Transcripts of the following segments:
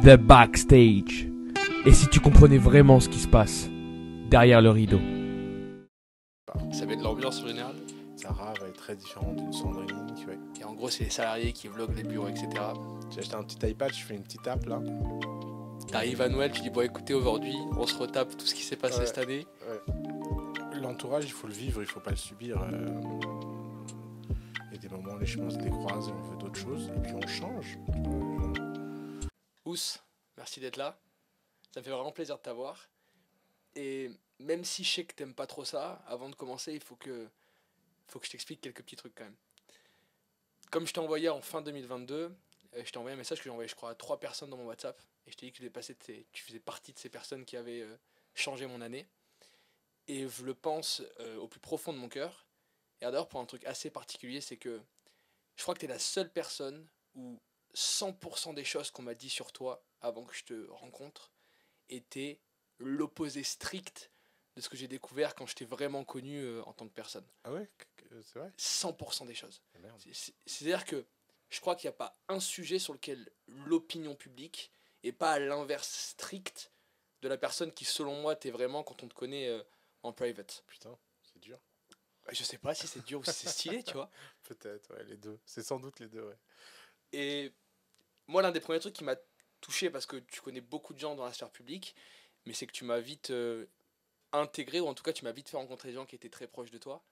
The Backstage. Et si tu comprenais vraiment ce qui se passe derrière le rideau. Ça met de l'ambiance en général. Sarah va être très différente d'une Sandrine. Ouais. Et en gros, c'est les salariés qui vloguent les bureaux, etc. J'ai acheté un petit iPad, je fais une petite app là. T'arrives à Noël, tu dis bon écoutez, aujourd'hui, on se retape tout ce qui s'est passé cette année. Ouais. L'entourage, il faut le vivre, il faut pas le subir. Il y a des moments où les chemins se décroisent et on veut d'autres choses, et puis on change. Ous, merci d'être là. Ça me fait vraiment plaisir de t'avoir. Et même si je sais que t'aimes pas trop ça, avant de commencer, il faut que je t'explique quelques petits trucs quand même. Comme je t'ai envoyé en fin 2022, je t'ai envoyé un message que j'ai envoyé, je crois, à 3 personnes dans mon WhatsApp. Et je t'ai dit que tu faisais partie de ces personnes qui avaient changé mon année. Et je le pense au plus profond de mon cœur. Et d'ailleurs, pour un truc assez particulier, c'est que je crois que t'es la seule personne où 100% des choses qu'on m'a dit sur toi avant que je te rencontre étaient l'opposé strict de ce que j'ai découvert quand je t'ai vraiment connu en tant que personne. Ah ouais, c'est vrai. 100% des choses. Ah merde. C'est-à-dire que je crois qu'il n'y a pas un sujet sur lequel l'opinion publique est pas à l'inverse strict de la personne qui, selon moi, t'es vraiment quand on te connaît en private. Putain, c'est dur. Je sais pas si c'est dur ou si c'est stylé, tu vois. Peut-être, ouais, les deux. C'est sans doute les deux, ouais. Et moi, l'un des premiers trucs qui m'a touché, parce que tu connais beaucoup de gens dans la sphère publique, mais c'est que tu m'as vite intégré, ou en tout cas tu m'as vite fait rencontrer des gens qui étaient très proches de toi.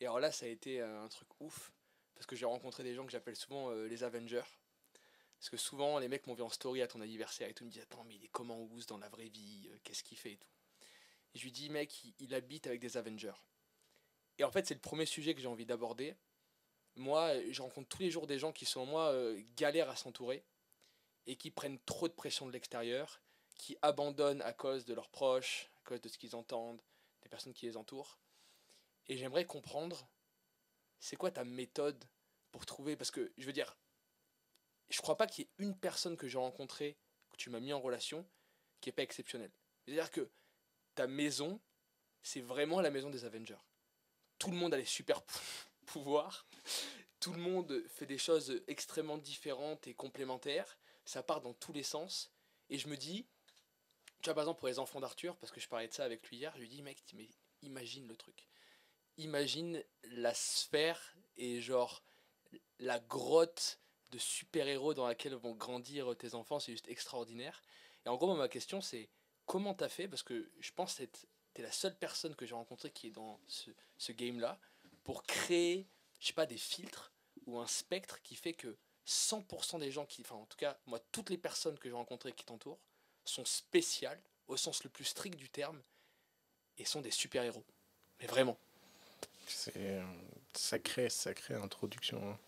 Et alors là, ça a été un truc ouf, parce que j'ai rencontré des gens que j'appelle souvent les Avengers. Parce que souvent, les mecs m'ont vu en story à ton anniversaire et tout, ils me disent attends, mais il est comment Ous dans la vraie vie, qu'est-ce qu'il fait et tout. Et je lui dis mec, il habite avec des Avengers. Et en fait, c'est le premier sujet que j'ai envie d'aborder. Moi, je rencontre tous les jours des gens qui, selon moi, galèrent à s'entourer et qui prennent trop de pression de l'extérieur, qui abandonnent à cause de leurs proches, à cause de ce qu'ils entendent, des personnes qui les entourent. Et j'aimerais comprendre, c'est quoi ta méthode pour trouver... Parce que, je veux dire, je crois pas qu'il y ait une personne que j'ai rencontrée, que tu m'as mis en relation, qui n'est pas exceptionnelle. C'est-à-dire que ta maison, c'est vraiment la maison des Avengers. Tout le monde a les super pouvoirs, tout le monde fait des choses extrêmement différentes et complémentaires, ça part dans tous les sens, et je me dis, tu vois par exemple pour les enfants d'Arthur, parce que je parlais de ça avec lui hier, je lui dis mec, mais imagine le truc. Imagine la sphère et genre la grotte de super-héros dans laquelle vont grandir tes enfants, c'est juste extraordinaire. Et en gros, moi, ma question c'est comment t'as fait, parce que je pense que t'es la seule personne que j'ai rencontrée qui est dans ce game-là, pour créer, je sais pas, des filtres ou un spectre qui fait que 100% des gens enfin en tout cas, moi, toutes les personnes que j'ai rencontrées qui t'entourent sont spéciales, au sens le plus strict du terme, et sont des super-héros. Mais vraiment. C'est sacrée introduction. Hein.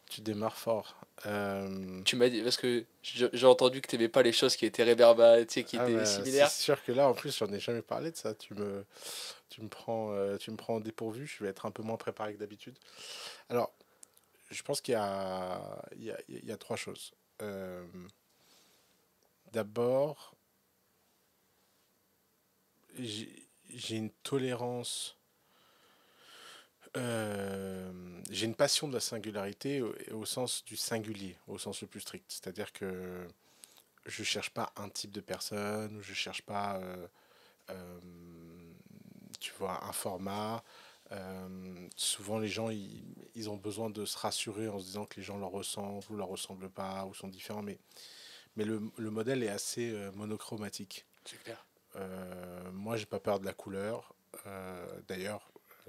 Tu démarres fort. Tu m'as dit, parce que j'ai entendu que tu n'aimais pas les choses qui étaient réverbères, tu sais, qui étaient similaires. C'est sûr que là, en plus, j'en ai jamais parlé de ça. Tu me prends au dépourvu. Je vais être un peu moins préparé que d'habitude. Alors, je pense qu'il y a 3 choses. D'abord, j'ai une tolérance. J'ai une passion de la singularité au sens du singulier, au sens le plus strict. C'est-à-dire que je cherche pas un type de personne, je cherche pas, tu vois, un format. Souvent, les gens, ils ont besoin de se rassurer en se disant que les gens leur ressemblent ou leur ressemblent pas ou sont différents. Mais le modèle est assez monochromatique. C'est clair. Moi, j'ai pas peur de la couleur. D'ailleurs,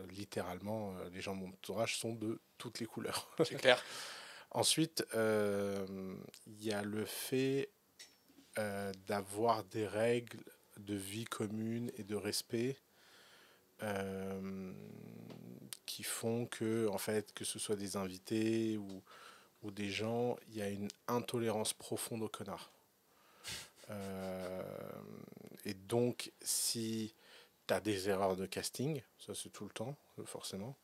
littéralement, les gens de mon entourage sont de toutes les couleurs. C'est clair. Ensuite, il y a le fait d'avoir des règles de vie commune et de respect qui font que, en fait, que ce soit des invités ou des gens, il y a une intolérance profonde aux connards. Et donc, si tu as des erreurs de casting, ça c'est tout le temps, forcément.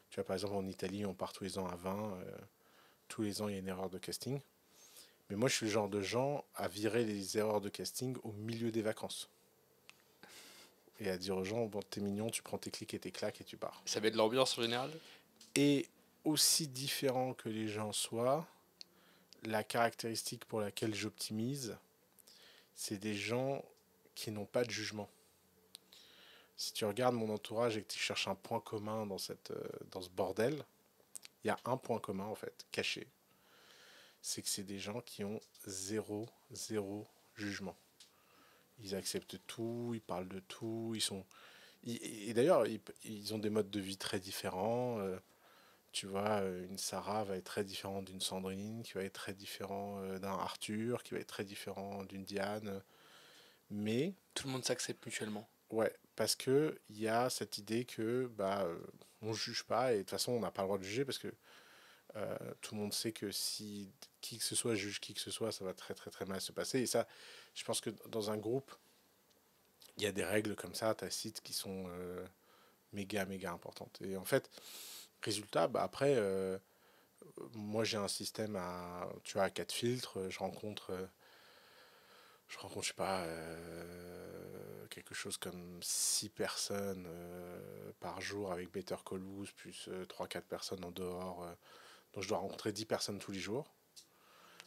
Tu vois, par exemple, en Italie, on part tous les ans à 20. Tous les ans, il y a une erreur de casting. Mais moi, je suis le genre de gens à virer les erreurs de casting au milieu des vacances. Et à dire aux gens, bon, t'es mignon, tu prends tes clics et tes claques et tu pars. Ça met de l'ambiance en général. Et aussi différent que les gens soient, la caractéristique pour laquelle j'optimise, c'est des gens qui n'ont pas de jugement. Si tu regardes mon entourage et que tu cherches un point commun dans ce bordel, il y a un point commun en fait, caché. C'est que c'est des gens qui ont zéro jugement. Ils acceptent tout, ils parlent de tout, et d'ailleurs, ils ont des modes de vie très différents. Tu vois, une Sarah va être très différente d'une Sandrine, qui va être très différent d'un Arthur, qui va être très différent d'une Diane. Mais, Tout le monde s'accepte mutuellement. ouais, parce que il y a cette idée que on juge pas, et de toute façon, on n'a pas le droit de juger, parce que tout le monde sait que si qui que ce soit juge qui que ce soit, ça va très très très mal se passer. Et ça, je pense que dans un groupe, il y a des règles comme ça, tacites, qui sont méga importantes. Et en fait, résultat, après, moi j'ai un système tu vois, à 4 filtres. Je rencontre, je sais pas, quelque chose comme 6 personnes par jour avec Better Call Saul, plus 3-4 personnes en dehors. Donc je dois rencontrer 10 personnes tous les jours.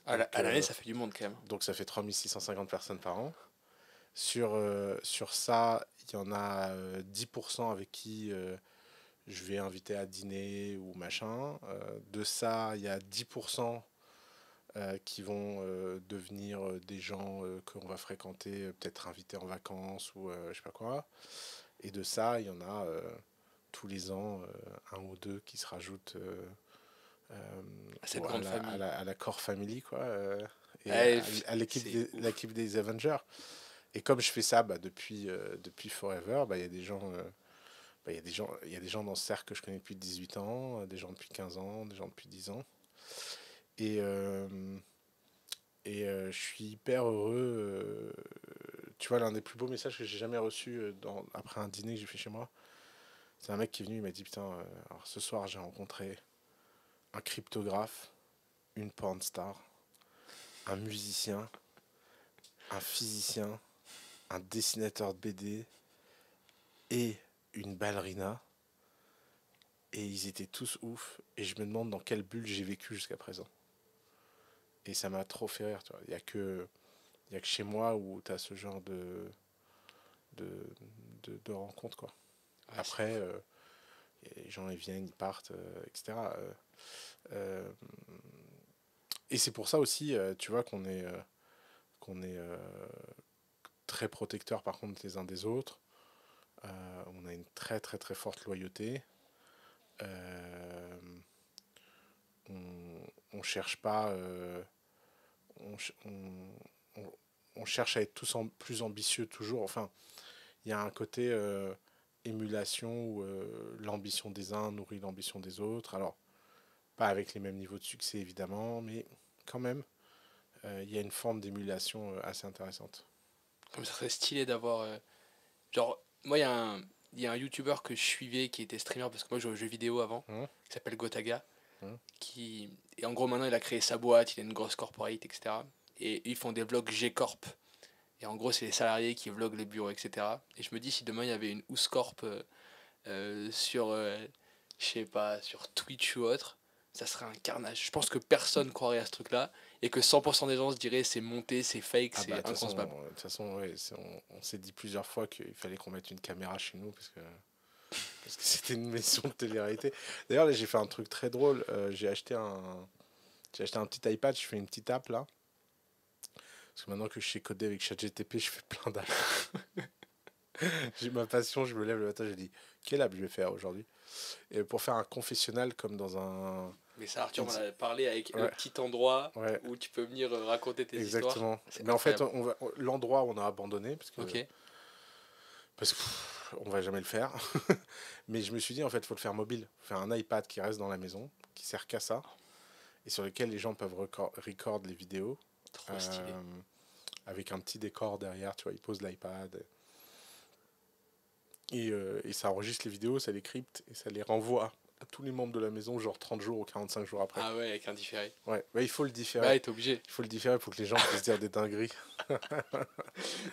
À l'année, ça fait du monde quand même. Donc ça fait 3650 personnes par an. Sur ça, il y en a 10% avec qui je vais inviter à dîner ou machin. De ça, il y a 10% qui vont devenir des gens qu'on va fréquenter, peut-être invités en vacances ou je sais pas quoi. Et de ça, il y en a tous les ans un ou deux qui se rajoutent Cette grande famille. à la core family, quoi, et Ouais, à c'est ouf. l'équipe des Avengers. Et comme je fais ça depuis forever, il y a des gens, il y a des gens dans ce cercle que je connais depuis 18 ans, des gens depuis 15 ans, des gens depuis 10 ans. Et, je suis hyper heureux. Tu vois, l'un des plus beaux messages que j'ai jamais reçu après un dîner que j'ai fait chez moi, c'est un mec qui est venu, il m'a dit, putain, alors ce soir j'ai rencontré un cryptographe, une porn star, un musicien, un physicien, un dessinateur de BD et une ballerina. Et ils étaient tous ouf. Et je me demande dans quelle bulle j'ai vécu jusqu'à présent. Et ça m'a trop fait rire. Tu vois. Il y a que chez moi où tu as ce genre de, de rencontres, quoi. Ouais, Après, les gens ils viennent, ils partent, etc. Euh, et c'est pour ça aussi, tu vois, qu'on est très protecteurs par contre les uns des autres. On a une très très très forte loyauté. Euh, on cherche pas. On, on- on cherche à être tous plus ambitieux toujours. Enfin, il y a un côté émulation où l'ambition des uns nourrit l'ambition des autres. Alors, pas avec les mêmes niveaux de succès évidemment, mais quand même, il y a une forme d'émulation assez intéressante. comme ça serait stylé d'avoir. Genre, moi, il y a un YouTuber que je suivais qui était streamer parce que moi, je jouais aux jeux vidéo avant, Hum, qui s'appelle Gotaga. hum. Et en gros, maintenant, il a créé sa boîte, il a une grosse corporate, etc. Et ils font des vlogs G-Corp. Et en gros, c'est les salariés qui vloguent les bureaux, etc. Et je me dis, si demain, il y avait une Ouscorp sur, je sais pas, sur Twitch ou autre, ça serait un carnage. Je pense que personne croirait à ce truc-là et que 100% des gens se diraient c'est monté, c'est fake, Ah c'est bah inconcevable. de toute façon ouais, on s'est dit plusieurs fois qu'il fallait qu'on mette une caméra chez nous parce que c'était une mission de télé-réalité. D'ailleurs là j'ai fait un truc très drôle. J'ai acheté un petit iPad, je fais une petite app là. Parce que maintenant que je sais coder avec ChatGTP, je fais plein d'apps. J'ai ma passion, je me lève le matin, j'ai dit quelle app je vais faire aujourd'hui. Et pour faire un confessionnal comme dans un. Mais ça, Arthur m'en a parlé avec le Ouais, petit endroit ouais, où tu peux venir raconter tes histoires. exactement. C'est Mais en fait, incroyable. l'endroit on a abandonné Ok. parce que on va jamais le faire. Mais je me suis dit en fait, il faut le faire mobile, faut faire un iPad qui reste dans la maison, qui sert qu'à ça, et sur lequel les gens peuvent record les vidéos Trop stylé. euh, avec un petit décor derrière. Tu vois, ils posent l'iPad et ça enregistre les vidéos, ça les crypte et ça les renvoie à tous les membres de la maison, genre 30 jours ou 45 jours après. Ah ouais, avec un différé. Ouais, il faut le Bah, différer. ouais, t'es obligé. Il faut le différer pour que les gens puissent dire des dingueries.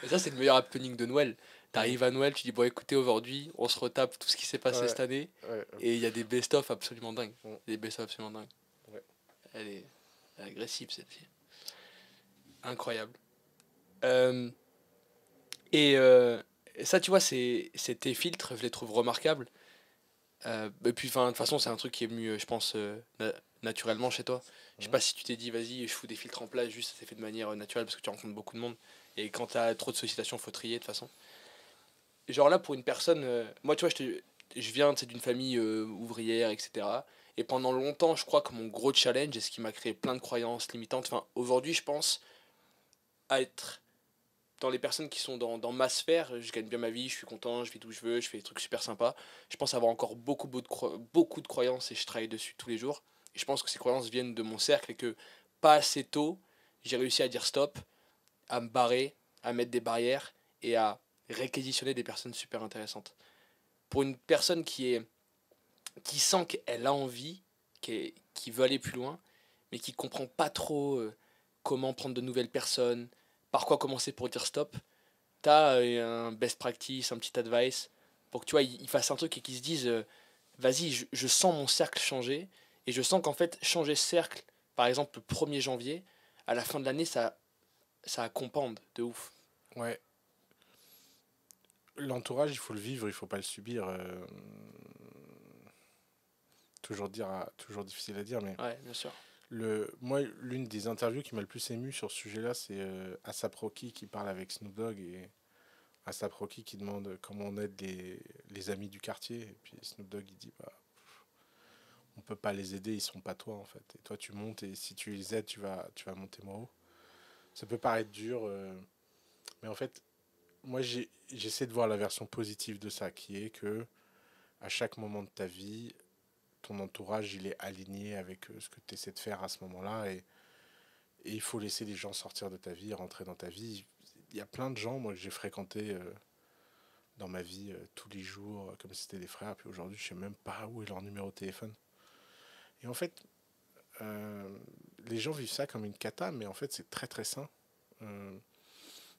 Et ça, c'est le meilleur happening de Noël. Mm. T'arrives à Noël, tu dis, bon, écoutez, aujourd'hui, on se retape tout ce qui s'est passé Ouais, cette année. ouais. Et il y a des best-of absolument dingues. Mm. Des best-of absolument dingues. Ouais. Elle est agressive, cette fille. Incroyable. Euh, et ça, tu vois, c'est tes filtres, je les trouve remarquables. Et puis, enfin, de toute façon, c'est un truc qui est venu, je pense, naturellement chez toi. Je sais Mhm. pas si tu t'es dit, vas-y, je fous des filtres en place, juste ça s'est fait de manière naturelle parce que tu rencontres beaucoup de monde. Et quand t'as trop de sollicitations, faut trier de toute façon. Genre là, pour une personne, moi, tu vois, je viens tu sais, d'une famille ouvrière, etc. Et pendant longtemps, je crois que mon gros challenge, et ce qui m'a créé plein de croyances limitantes, enfin, aujourd'hui, je pense à être dans les personnes qui sont dans ma sphère, je gagne bien ma vie, je suis content, je vis d'où je veux, je fais des trucs super sympas. Je pense avoir encore beaucoup de croyances et je travaille dessus tous les jours. Et je pense que ces croyances viennent de mon cercle et que pas assez tôt, j'ai réussi à dire stop, à me barrer, à mettre des barrières et à réquisitionner des personnes super intéressantes. Pour une personne qui sent qu'elle a envie, qui veut aller plus loin, mais qui comprend pas trop comment prendre de nouvelles personnes, par quoi commencer pour dire stop, t'as un best practice, un petit advice, pour que tu vois, ils fassent un truc et qu'ils se disent vas-y, je sens mon cercle changer, et je sens qu'en fait, changer ce cercle, par exemple le 1er janvier, à la fin de l'année, ça compande de ouf. Ouais, l'entourage, il faut le vivre, il faut pas le subir. Toujours difficile à dire, mais Ouais, bien sûr. moi, l'une des interviews qui m'a le plus ému sur ce sujet-là, c'est A$AP Rocky qui parle avec Snoop Dogg et A$AP Rocky qui demande comment on aide les amis du quartier. Et puis Snoop Dogg, il dit bah, on peut pas les aider, ils sont pas toi en fait. Et toi, tu montes et si tu les aides, tu vas monter moins haut. Ça peut paraître dur, mais en fait, moi, j'essaie de voir la version positive de ça, qui est que à chaque moment de ta vie, ton entourage, il est aligné avec ce que tu essaies de faire à ce moment-là. Et il faut laisser les gens sortir de ta vie, rentrer dans ta vie. Il y a plein de gens, moi, que j'ai fréquentés dans ma vie tous les jours, comme si c'était des frères. Puis aujourd'hui, je sais même pas où est leur numéro de téléphone. Et en fait, euh, les gens vivent ça comme une cata, mais en fait, c'est très très sain. Euh,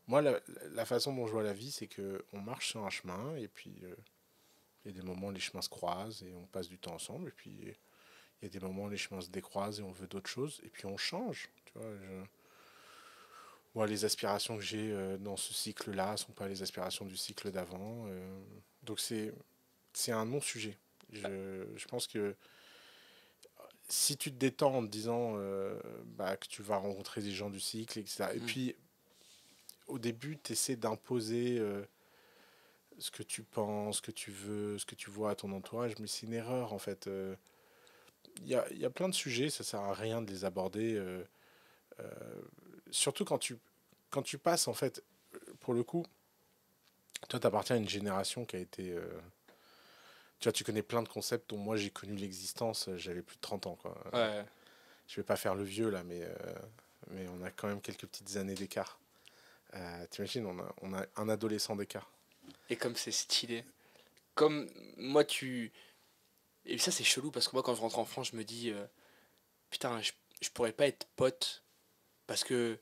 Moi, la façon dont je vois la vie, c'est que on marche sur un chemin, et puis il y a des moments où les chemins se croisent et on passe du temps ensemble, et puis il y a des moments où les chemins se décroisent et on veut d'autres choses, et puis on change. Tu vois, moi, les aspirations que j'ai dans ce cycle-là ne sont pas les aspirations du cycle d'avant. Donc c'est un non-sujet. Je pense que si tu te détends en te disant bah, que tu vas rencontrer des gens du cycle, etc. Et Mm. puis au début, tu essaies d'imposer ce que tu penses, ce que tu veux, ce que tu vois à ton entourage, mais c'est une erreur en fait. Il y a plein de sujets, ça sert à rien de les aborder. Euh, Surtout quand tu passes en fait, pour le coup, toi, tu appartiens à une génération qui a été. Tu vois, tu connais plein de concepts dont moi j'ai connu l'existence, j'avais plus de 30 ans, quoi. Ouais. Je vais pas faire le vieux là, mais on a quand même quelques petites années d'écart. T'imagines, on a un adolescent d'écart. Et comme c'est stylé. Comme moi, tu. Et ça, c'est chelou parce que moi, quand je rentre en France, je me dis putain, je pourrais pas être pote parce que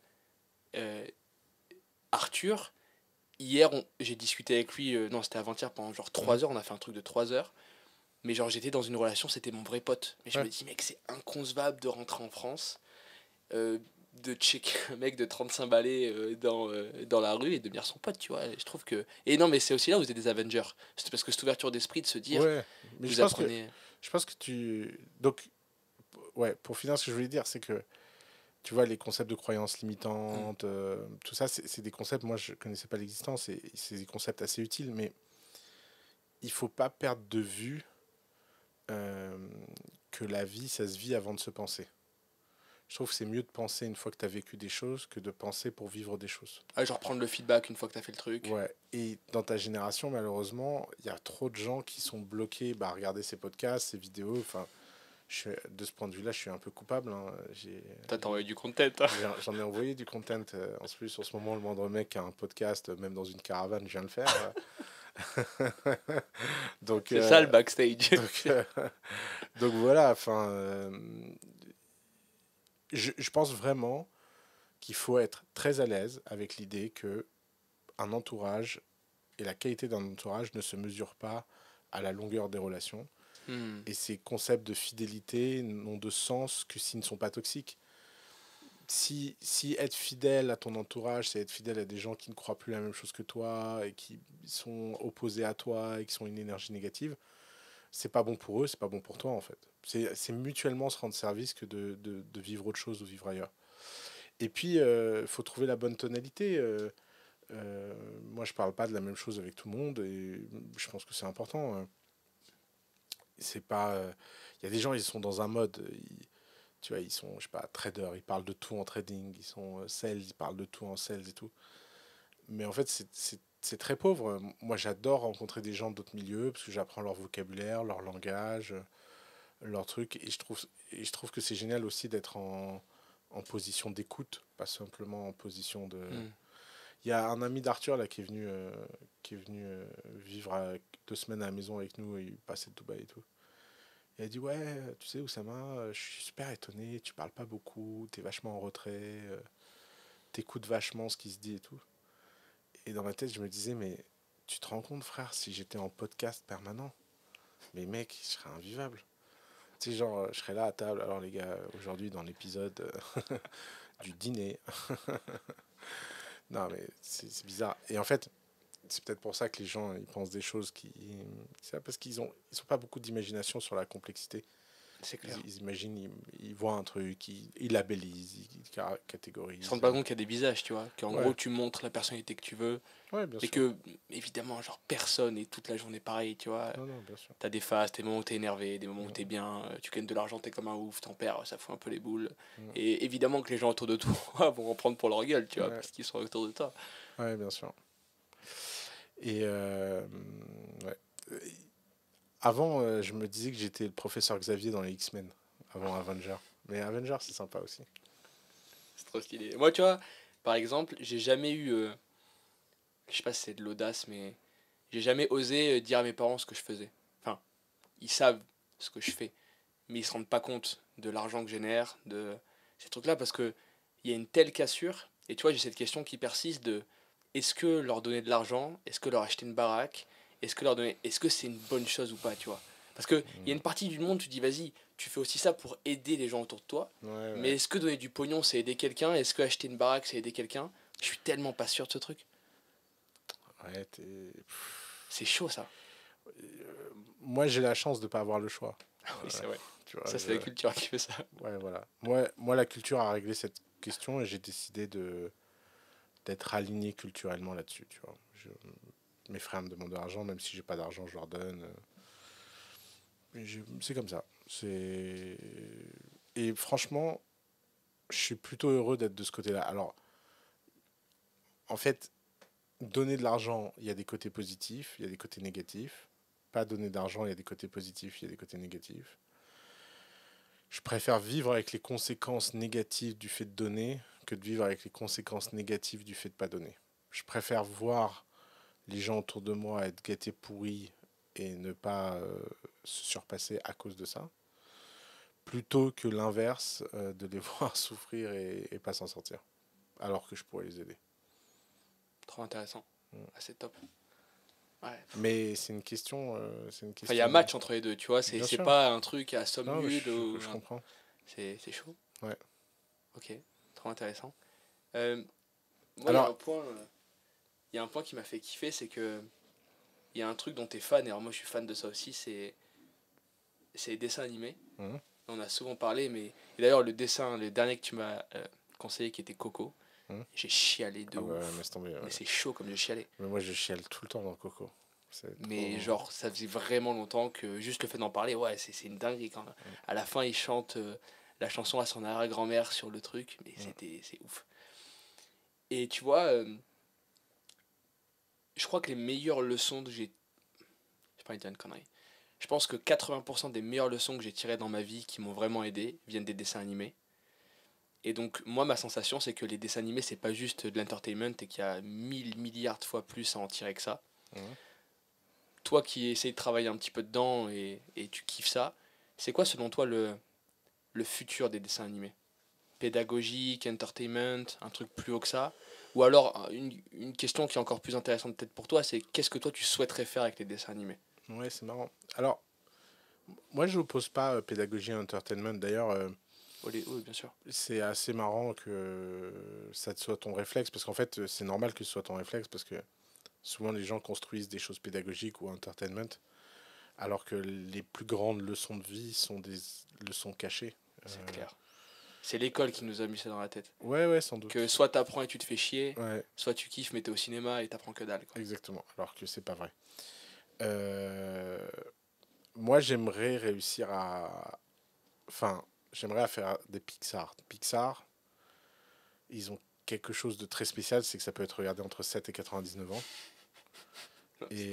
euh, Arthur, hier, j'ai discuté avec lui, non, c'était avant-hier, pendant genre Mhm. 3 heures, on a fait un truc de 3 heures. Mais genre, j'étais dans une relation, c'était mon vrai pote. Mais je Ouais. me dis, mec, c'est inconcevable de rentrer en France, euh, de checker un mec de 35 balais dans la rue et de devenir son pote, tu vois. Et je trouve que. Et non, mais c'est aussi là où vous êtes des Avengers. C'est parce que cette ouverture d'esprit de se dire, Ouais, mais je vous pense que apprenez. je pense que tu donc ouais, pour finir, ce que je voulais dire, c'est que tu vois les concepts de croyances Hmm. limitantes, tout ça, c'est des concepts. Moi, je connaissais pas l'existence et c'est des concepts assez utiles, mais il faut pas perdre de vue euh, que la vie, ça se vit avant de se penser. Je trouve que c'est mieux de penser une fois que tu as vécu des choses que de penser pour vivre des choses. Ah, genre prendre le feedback une fois que t'as fait le truc. Ouais, et dans ta génération, malheureusement, il y a trop de gens qui sont bloqués bah, à regarder ces podcasts, ces vidéos. Enfin, de ce point de vue-là, je suis un peu coupable, hein. T'as envoyé du content, hein. J'en ai envoyé du content. En plus, en ce moment, le moindre mec a un podcast, même dans une caravane, je viens de le faire. donc, C'est ça le backstage. donc, donc voilà, enfin, je pense vraiment qu'il faut être très à l'aise avec l'idée que un entourage et la qualité d'un entourage ne se mesurent pas à la longueur des relations. Hmm. Et ces concepts de fidélité n'ont de sens que s'ils ne sont pas toxiques. si être fidèle à ton entourage, c'est être fidèle à des gens qui ne croient plus la même chose que toi et qui sont opposés à toi et qui sont une énergie négative, c'est pas bon pour eux, c'est pas bon pour toi en fait. C'est mutuellement se rendre service que de vivre autre chose ou vivre ailleurs. Et puis, il faut trouver la bonne tonalité. Moi, je parle pas de la même chose avec tout le monde et je pense que c'est important. C'est pas. Il y a des gens, ils sont dans un mode. Tu vois, ils sont, je sais pas, traders, ils parlent de tout en trading, ils sont sales, ils parlent de tout en sales et tout. Mais en fait, c'est très pauvre. Moi, j'adore rencontrer des gens d'autres milieux parce que j'apprends leur vocabulaire, leur langage, leur truc. Et je trouve que c'est génial aussi d'être en position d'écoute, pas simplement en position de. Hmm. Il y a un ami d'Arthur là qui est venu vivre 2 semaines à la maison avec nous et il passait de Dubaï et tout. Il a dit ouais, tu sais Oussama, je suis super étonné, tu parles pas beaucoup, t'es vachement en retrait, t'écoutes vachement ce qui se dit et tout. Et dans ma tête je me disais mais tu te rends compte frère si j'étais en podcast permanent, mais mec je serais invivable. Tu sais genre je serais là à table, alors les gars aujourd'hui dans l'épisode du dîner. Non mais c'est bizarre. Et en fait c'est peut-être pour ça que les gens ils pensent des choses qui. C'est parce ils ont pas beaucoup d'imagination sur la complexité. C'est clair. Ils imaginent, ils voient un truc, ils labellisent, ils Ils catégorisent. se rendent pas compte qu'il y a des visages, tu vois. Qu'en Ouais, gros, tu montres la personnalité que tu veux. ouais, bien Mais sûr. que, évidemment, genre, personne est toute la journée pareil, tu vois. Non, non, bien sûr. T'as des phases, des moments où t'es énervé, des moments où Mm, t'es bien, tu gagnes de l'argent, t'es comme un ouf, t'en perds, ça fout un peu les boules. mm. Et évidemment que les gens autour de toi vont en prendre pour leur gueule, tu vois, Ouais, parce qu'ils sont autour de toi. ouais, bien sûr. Et ouais. Avant, je me disais que j'étais le professeur Xavier dans les X-Men, avant Avenger. Mais Avenger, c'est sympa aussi. C'est trop stylé. Moi, tu vois, par exemple, j'ai jamais eu, je sais pas si c'est de l'audace, mais j'ai jamais osé dire à mes parents ce que je faisais. Enfin, ils savent ce que je fais, mais ils se rendent pas compte de l'argent que je génère, de ces trucs-là, parce que il y a une telle cassure. Et tu vois, j'ai cette question qui persiste de est-ce que leur donner de l'argent, est-ce que leur acheter une baraque, est-ce que c'est une bonne chose ou pas, tu vois? Parce que il y a Mm. une partie du monde, tu te dis vas-y, tu fais aussi ça pour aider les gens autour de toi, Ouais, mais ouais. est-ce que donner du pognon, c'est aider quelqu'un? Est-ce que acheter une baraque, c'est aider quelqu'un? Je suis tellement pas sûr de ce truc. Ouais, C'est chaud ça. moi, j'ai la chance de pas avoir le choix. Oui, Euh, c'est vrai. tu vois, Ça, c'est la culture qui fait ça. ouais, voilà. Moi, la culture a réglé cette question et j'ai décidé d'être aligné culturellement là-dessus, tu vois. Mes frères me demandent de l'argent, même si j'ai pas d'argent, je leur donne. C'est comme ça. Et franchement, je suis plutôt heureux d'être de ce côté-là. Alors, en fait, donner de l'argent, il y a des côtés positifs, il y a des côtés négatifs. Pas donner d'argent, il y a des côtés positifs, il y a des côtés négatifs. Je préfère vivre avec les conséquences négatives du fait de donner que de vivre avec les conséquences négatives du fait de pas donner. Je préfère voir les gens autour de moi être gâtés pourris et ne pas se surpasser à cause de ça, plutôt que l'inverse, de les voir souffrir et pas s'en sortir, alors que je pourrais les aider. Trop intéressant. Mm. Ah, c'est top. Ouais. Mais c'est une question. C'est une Enfin, il y a un question. match entre les deux, tu vois. Bien C'est sûr. pas un truc à somme Non, mais nulle ou. je comprends. C'est chaud. Ouais. Ok. Trop intéressant. Euh, Moi, Alors, il y a un point qui m'a fait kiffer, c'est que il y a un truc dont tu es fan, et alors moi je suis fan de ça aussi, c'est les dessins animés. mhm, On a souvent parlé, mais et d'ailleurs le dernier que tu m'as conseillé qui était Coco, mhm. j'ai chialé de Ah ouais, mais ouf. laisse tomber. Ouais. Mais c'est chaud comme j'ai chialé. Mais moi, je chiale tout le temps dans Coco. C'est Mais trop. genre, ça faisait vraiment longtemps que juste le fait d'en parler, ouais, c'est une dinguerie quand même. À la fin, il chante la chanson à son arrière-grand-mère sur le truc, mais c'est ouf. Et tu vois, je crois que les meilleures leçons que j'ai. J'ai pas envie de dire une connerie. Je pense que 80% des meilleures leçons que j'ai tirées dans ma vie qui m'ont vraiment aidé viennent des dessins animés. Et donc, moi, ma sensation, c'est que les dessins animés, c'est pas juste de l'entertainment et qu'il y a 1000 milliards de fois plus à en tirer que ça. Mhm. Toi qui essayes de travailler un petit peu dedans et tu kiffes ça, c'est quoi selon toi le futur des dessins animés? Pédagogique, entertainment, un truc plus haut que ça? Ou alors, une question qui est encore plus intéressante peut-être pour toi, c'est qu'est-ce que toi tu souhaiterais faire avec les dessins animés? Ouais, c'est marrant. Alors, moi, je n'oppose pas pédagogie et entertainment. D'ailleurs, Oui, bien sûr. C'est assez marrant que ça te soit ton réflexe, parce qu'en fait, c'est normal que ce soit ton réflexe, parce que souvent les gens construisent des choses pédagogiques ou entertainment, alors que les plus grandes leçons de vie sont des leçons cachées. C'est clair. C'est l'école qui nous a mis ça dans la tête. Ouais, ouais, sans Que doute. soit t'apprends et tu te fais chier, Ouais, soit tu kiffes mais t'es au cinéma et t'apprends que dalle, quoi. exactement. Alors que c'est pas vrai. Euh, Moi, j'aimerais réussir à. Enfin, j'aimerais à faire des Pixar. Pixar, ils ont quelque chose de très spécial, c'est que ça peut être regardé entre 7 et 99 ans. Et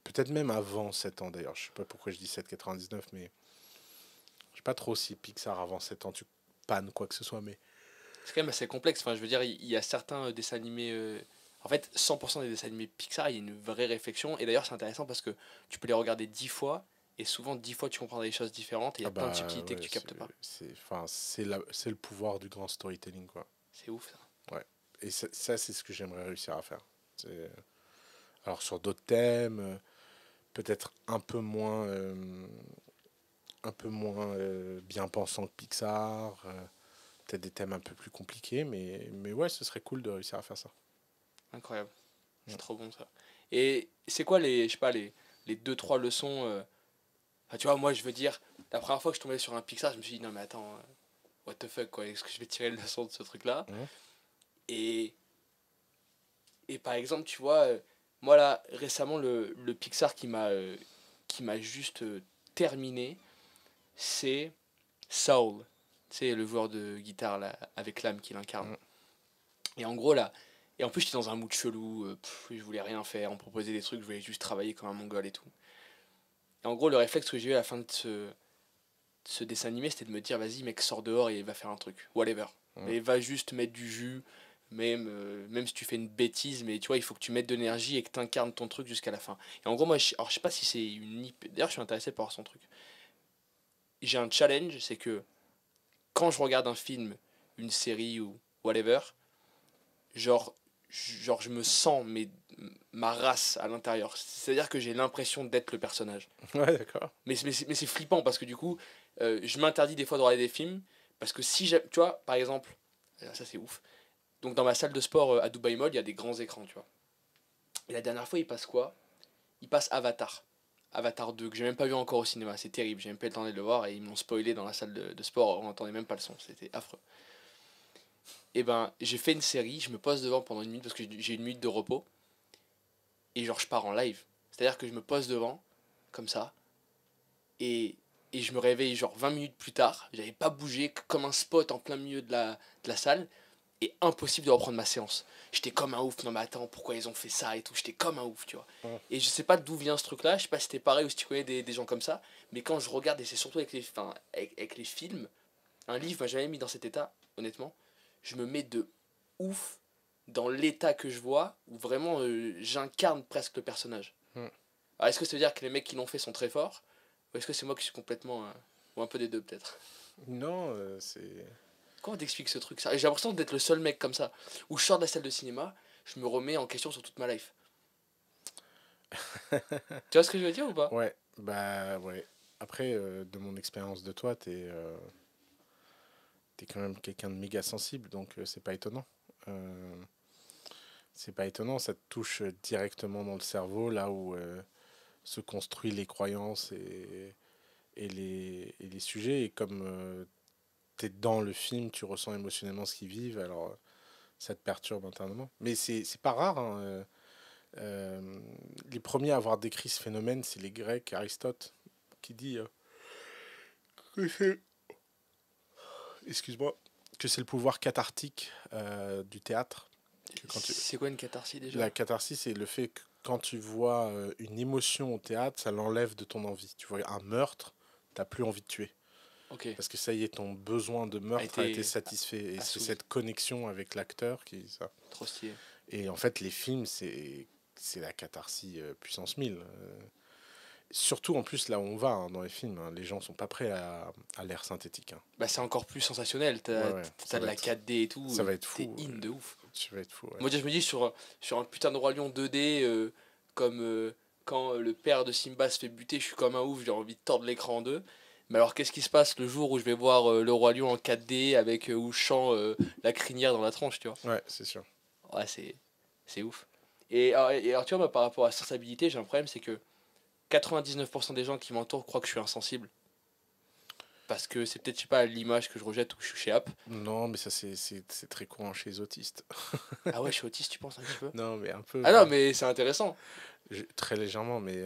peut-être même avant 7 ans d'ailleurs. Je sais pas pourquoi je dis 7,99, mais je sais pas trop si Pixar avant 7 ans tu pannes quoi que ce soit. Mais C'est quand même assez complexe. Enfin, je veux dire, il y a certains dessins animés. En fait, 100% des dessins animés Pixar, il y a une vraie réflexion. Et d'ailleurs, c'est intéressant parce que tu peux les regarder 10 fois. Et souvent, 10 fois, tu comprends des choses différentes. Et il y ah a plein de bah subtilités que ouais, tu captes pas. enfin, c'est le pouvoir du grand storytelling quoi. C'est ouf, ça. Ouais. Et ça c'est ce que j'aimerais réussir à faire. C'est- Alors sur d'autres thèmes, peut-être un peu moins bien pensant que Pixar. Peut-être des thèmes un peu plus compliqués, mais ouais, ce serait cool de réussir à faire ça. Incroyable. C'est Ouais. trop bon, ça. Et c'est quoi les, je sais pas, les 2-3 leçons enfin, tu vois, moi, je veux dire, la première fois que je tombais sur un Pixar, je me suis dit, non, mais attends, what the fuck, quoi. Est-ce que je vais tirer le leçon de ce truc-là? Mhm. Et, et par exemple, tu vois, moi, là, récemment, le Pixar qui m'a juste terminé, c'est Saul. C'est le joueur de guitare là, avec l'âme qu'il incarne. Mhm. Et en gros là, et en plus j'étais dans un mood chelou, je voulais rien faire, on me proposait des trucs, je voulais juste travailler comme un mongol et tout. Et en gros le réflexe que j'ai eu à la fin de ce dessin animé c'était de me dire vas-y mec sors dehors et va faire un truc, whatever. Mhm. Mais va juste mettre du jus, même si tu fais une bêtise, mais tu vois il faut que tu mettes de l'énergie et que tu incarnes ton truc jusqu'à la fin. Et en gros moi, alors je sais pas si c'est une... D'ailleurs je suis intéressé par son truc. J'ai un challenge, c'est que quand je regarde un film, une série ou whatever, genre, genre je me sens ma race à l'intérieur. C'est-à-dire que j'ai l'impression d'être le personnage. Ouais, d'accord. Mais c'est flippant parce que du coup, je m'interdis des fois de regarder des films parce que si tu vois, par exemple, ça c'est ouf. Donc dans ma salle de sport à Dubai Mall, il y a des grands écrans, tu vois. Et la dernière fois, il passe quoi? Il passe Avatar. Avatar 2, que j'ai même pas vu encore au cinéma, c'est terrible, j'ai même pas eu le temps de le voir et ils m'ont spoilé dans la salle de sport, on n'entendait même pas le son, c'était affreux. Et ben, j'ai fait une série, je me pose devant pendant une minute parce que j'ai une minute de repos. Et genre, je pars en live. C'est-à-dire que je me pose devant, comme ça. Et, et je me réveille genre 20 minutes plus tard. J'avais pas bougé, comme un spot en plein milieu de la salle. Et impossible de reprendre ma séance. J'étais comme un ouf. Non mais attends, pourquoi ils ont fait ça et tout. J'étais comme un ouf, tu vois. Ouais. Et je sais pas d'où vient ce truc-là. Je sais pas si c'était pareil ou si tu connais des gens comme ça. Mais quand je regarde, et c'est surtout avec avec les films, un livre m'a jamais mis dans cet état, honnêtement. Je me mets de ouf dans l'état que je vois, où vraiment j'incarne presque le personnage. Hmm. Alors est-ce que ça veut dire que les mecs qui l'ont fait sont très forts, ou est-ce que c'est moi qui suis complètement... ou un peu des deux peut-être. Non, c'est. Comment t'expliques ce truc ça? J'ai l'impression d'être le seul mec comme ça, où je sors de la salle de cinéma, je me remets en question sur toute ma life. Tu vois ce que je veux dire ou pas? Ouais, bah ouais. Après, de mon expérience de toi, t'es quand même quelqu'un de méga sensible, donc c'est pas étonnant. Euh, c'est pas étonnant, ça te touche directement dans le cerveau, là où se construisent les croyances et les sujets. Et comme t'es dans le film, tu ressens émotionnellement ce qu'ils vivent, alors ça te perturbe intérieurement. Mais c'est pas rare, hein, les premiers à avoir décrit ce phénomène, c'est les Grecs, Aristote, qui dit que c'est, excuse-moi, que c'est le pouvoir cathartique du théâtre. Que quand tu- C'est quoi une catharsis déjà? La catharsis, c'est le fait que quand tu vois une émotion au théâtre, ça l'enlève de ton envie. Tu vois un meurtre, t'as plus envie de tuer. Ok, Parce que ça y est, ton besoin de a meurtre a été été satisfait. Et c'est assouvi. cette connexion avec l'acteur qui... Ça. Trop stylé. Et en fait, les films, c'est la catharsis puissance 1000. Surtout en plus là où on va hein, dans les films, hein, les gens sont pas prêts à l'air synthétique. Hein. Bah c'est encore plus sensationnel, Ouais, ouais, t'as de la 4D et tout, ça va être t'es fou. in de ouf. Tu vas être fou. Ouais. Moi, déjà, je me dis sur un putain de Roi Lion 2D, comme quand le père de Simba se fait buter, je suis comme un ouf, j'ai envie de tordre l'écran en deux. Mais alors, qu'est-ce qui se passe le jour où je vais voir le Roi Lion en 4D avec où je chante la crinière dans la tronche, tu vois? Ouais, c'est sûr. Ouais, c'est ouf. Et alors, tu vois, moi, par rapport à la sensibilité, j'ai un problème, c'est que 99% des gens qui m'entourent croient que je suis insensible. Parce que c'est peut-être, je sais pas, l'image que je rejette où je suis chez App. Non, mais ça, c'est très courant chez les autistes. Ah ouais, je suis autiste, tu penses un petit peu? Non, mais un peu. Ah non, mais c'est intéressant. Très légèrement, mais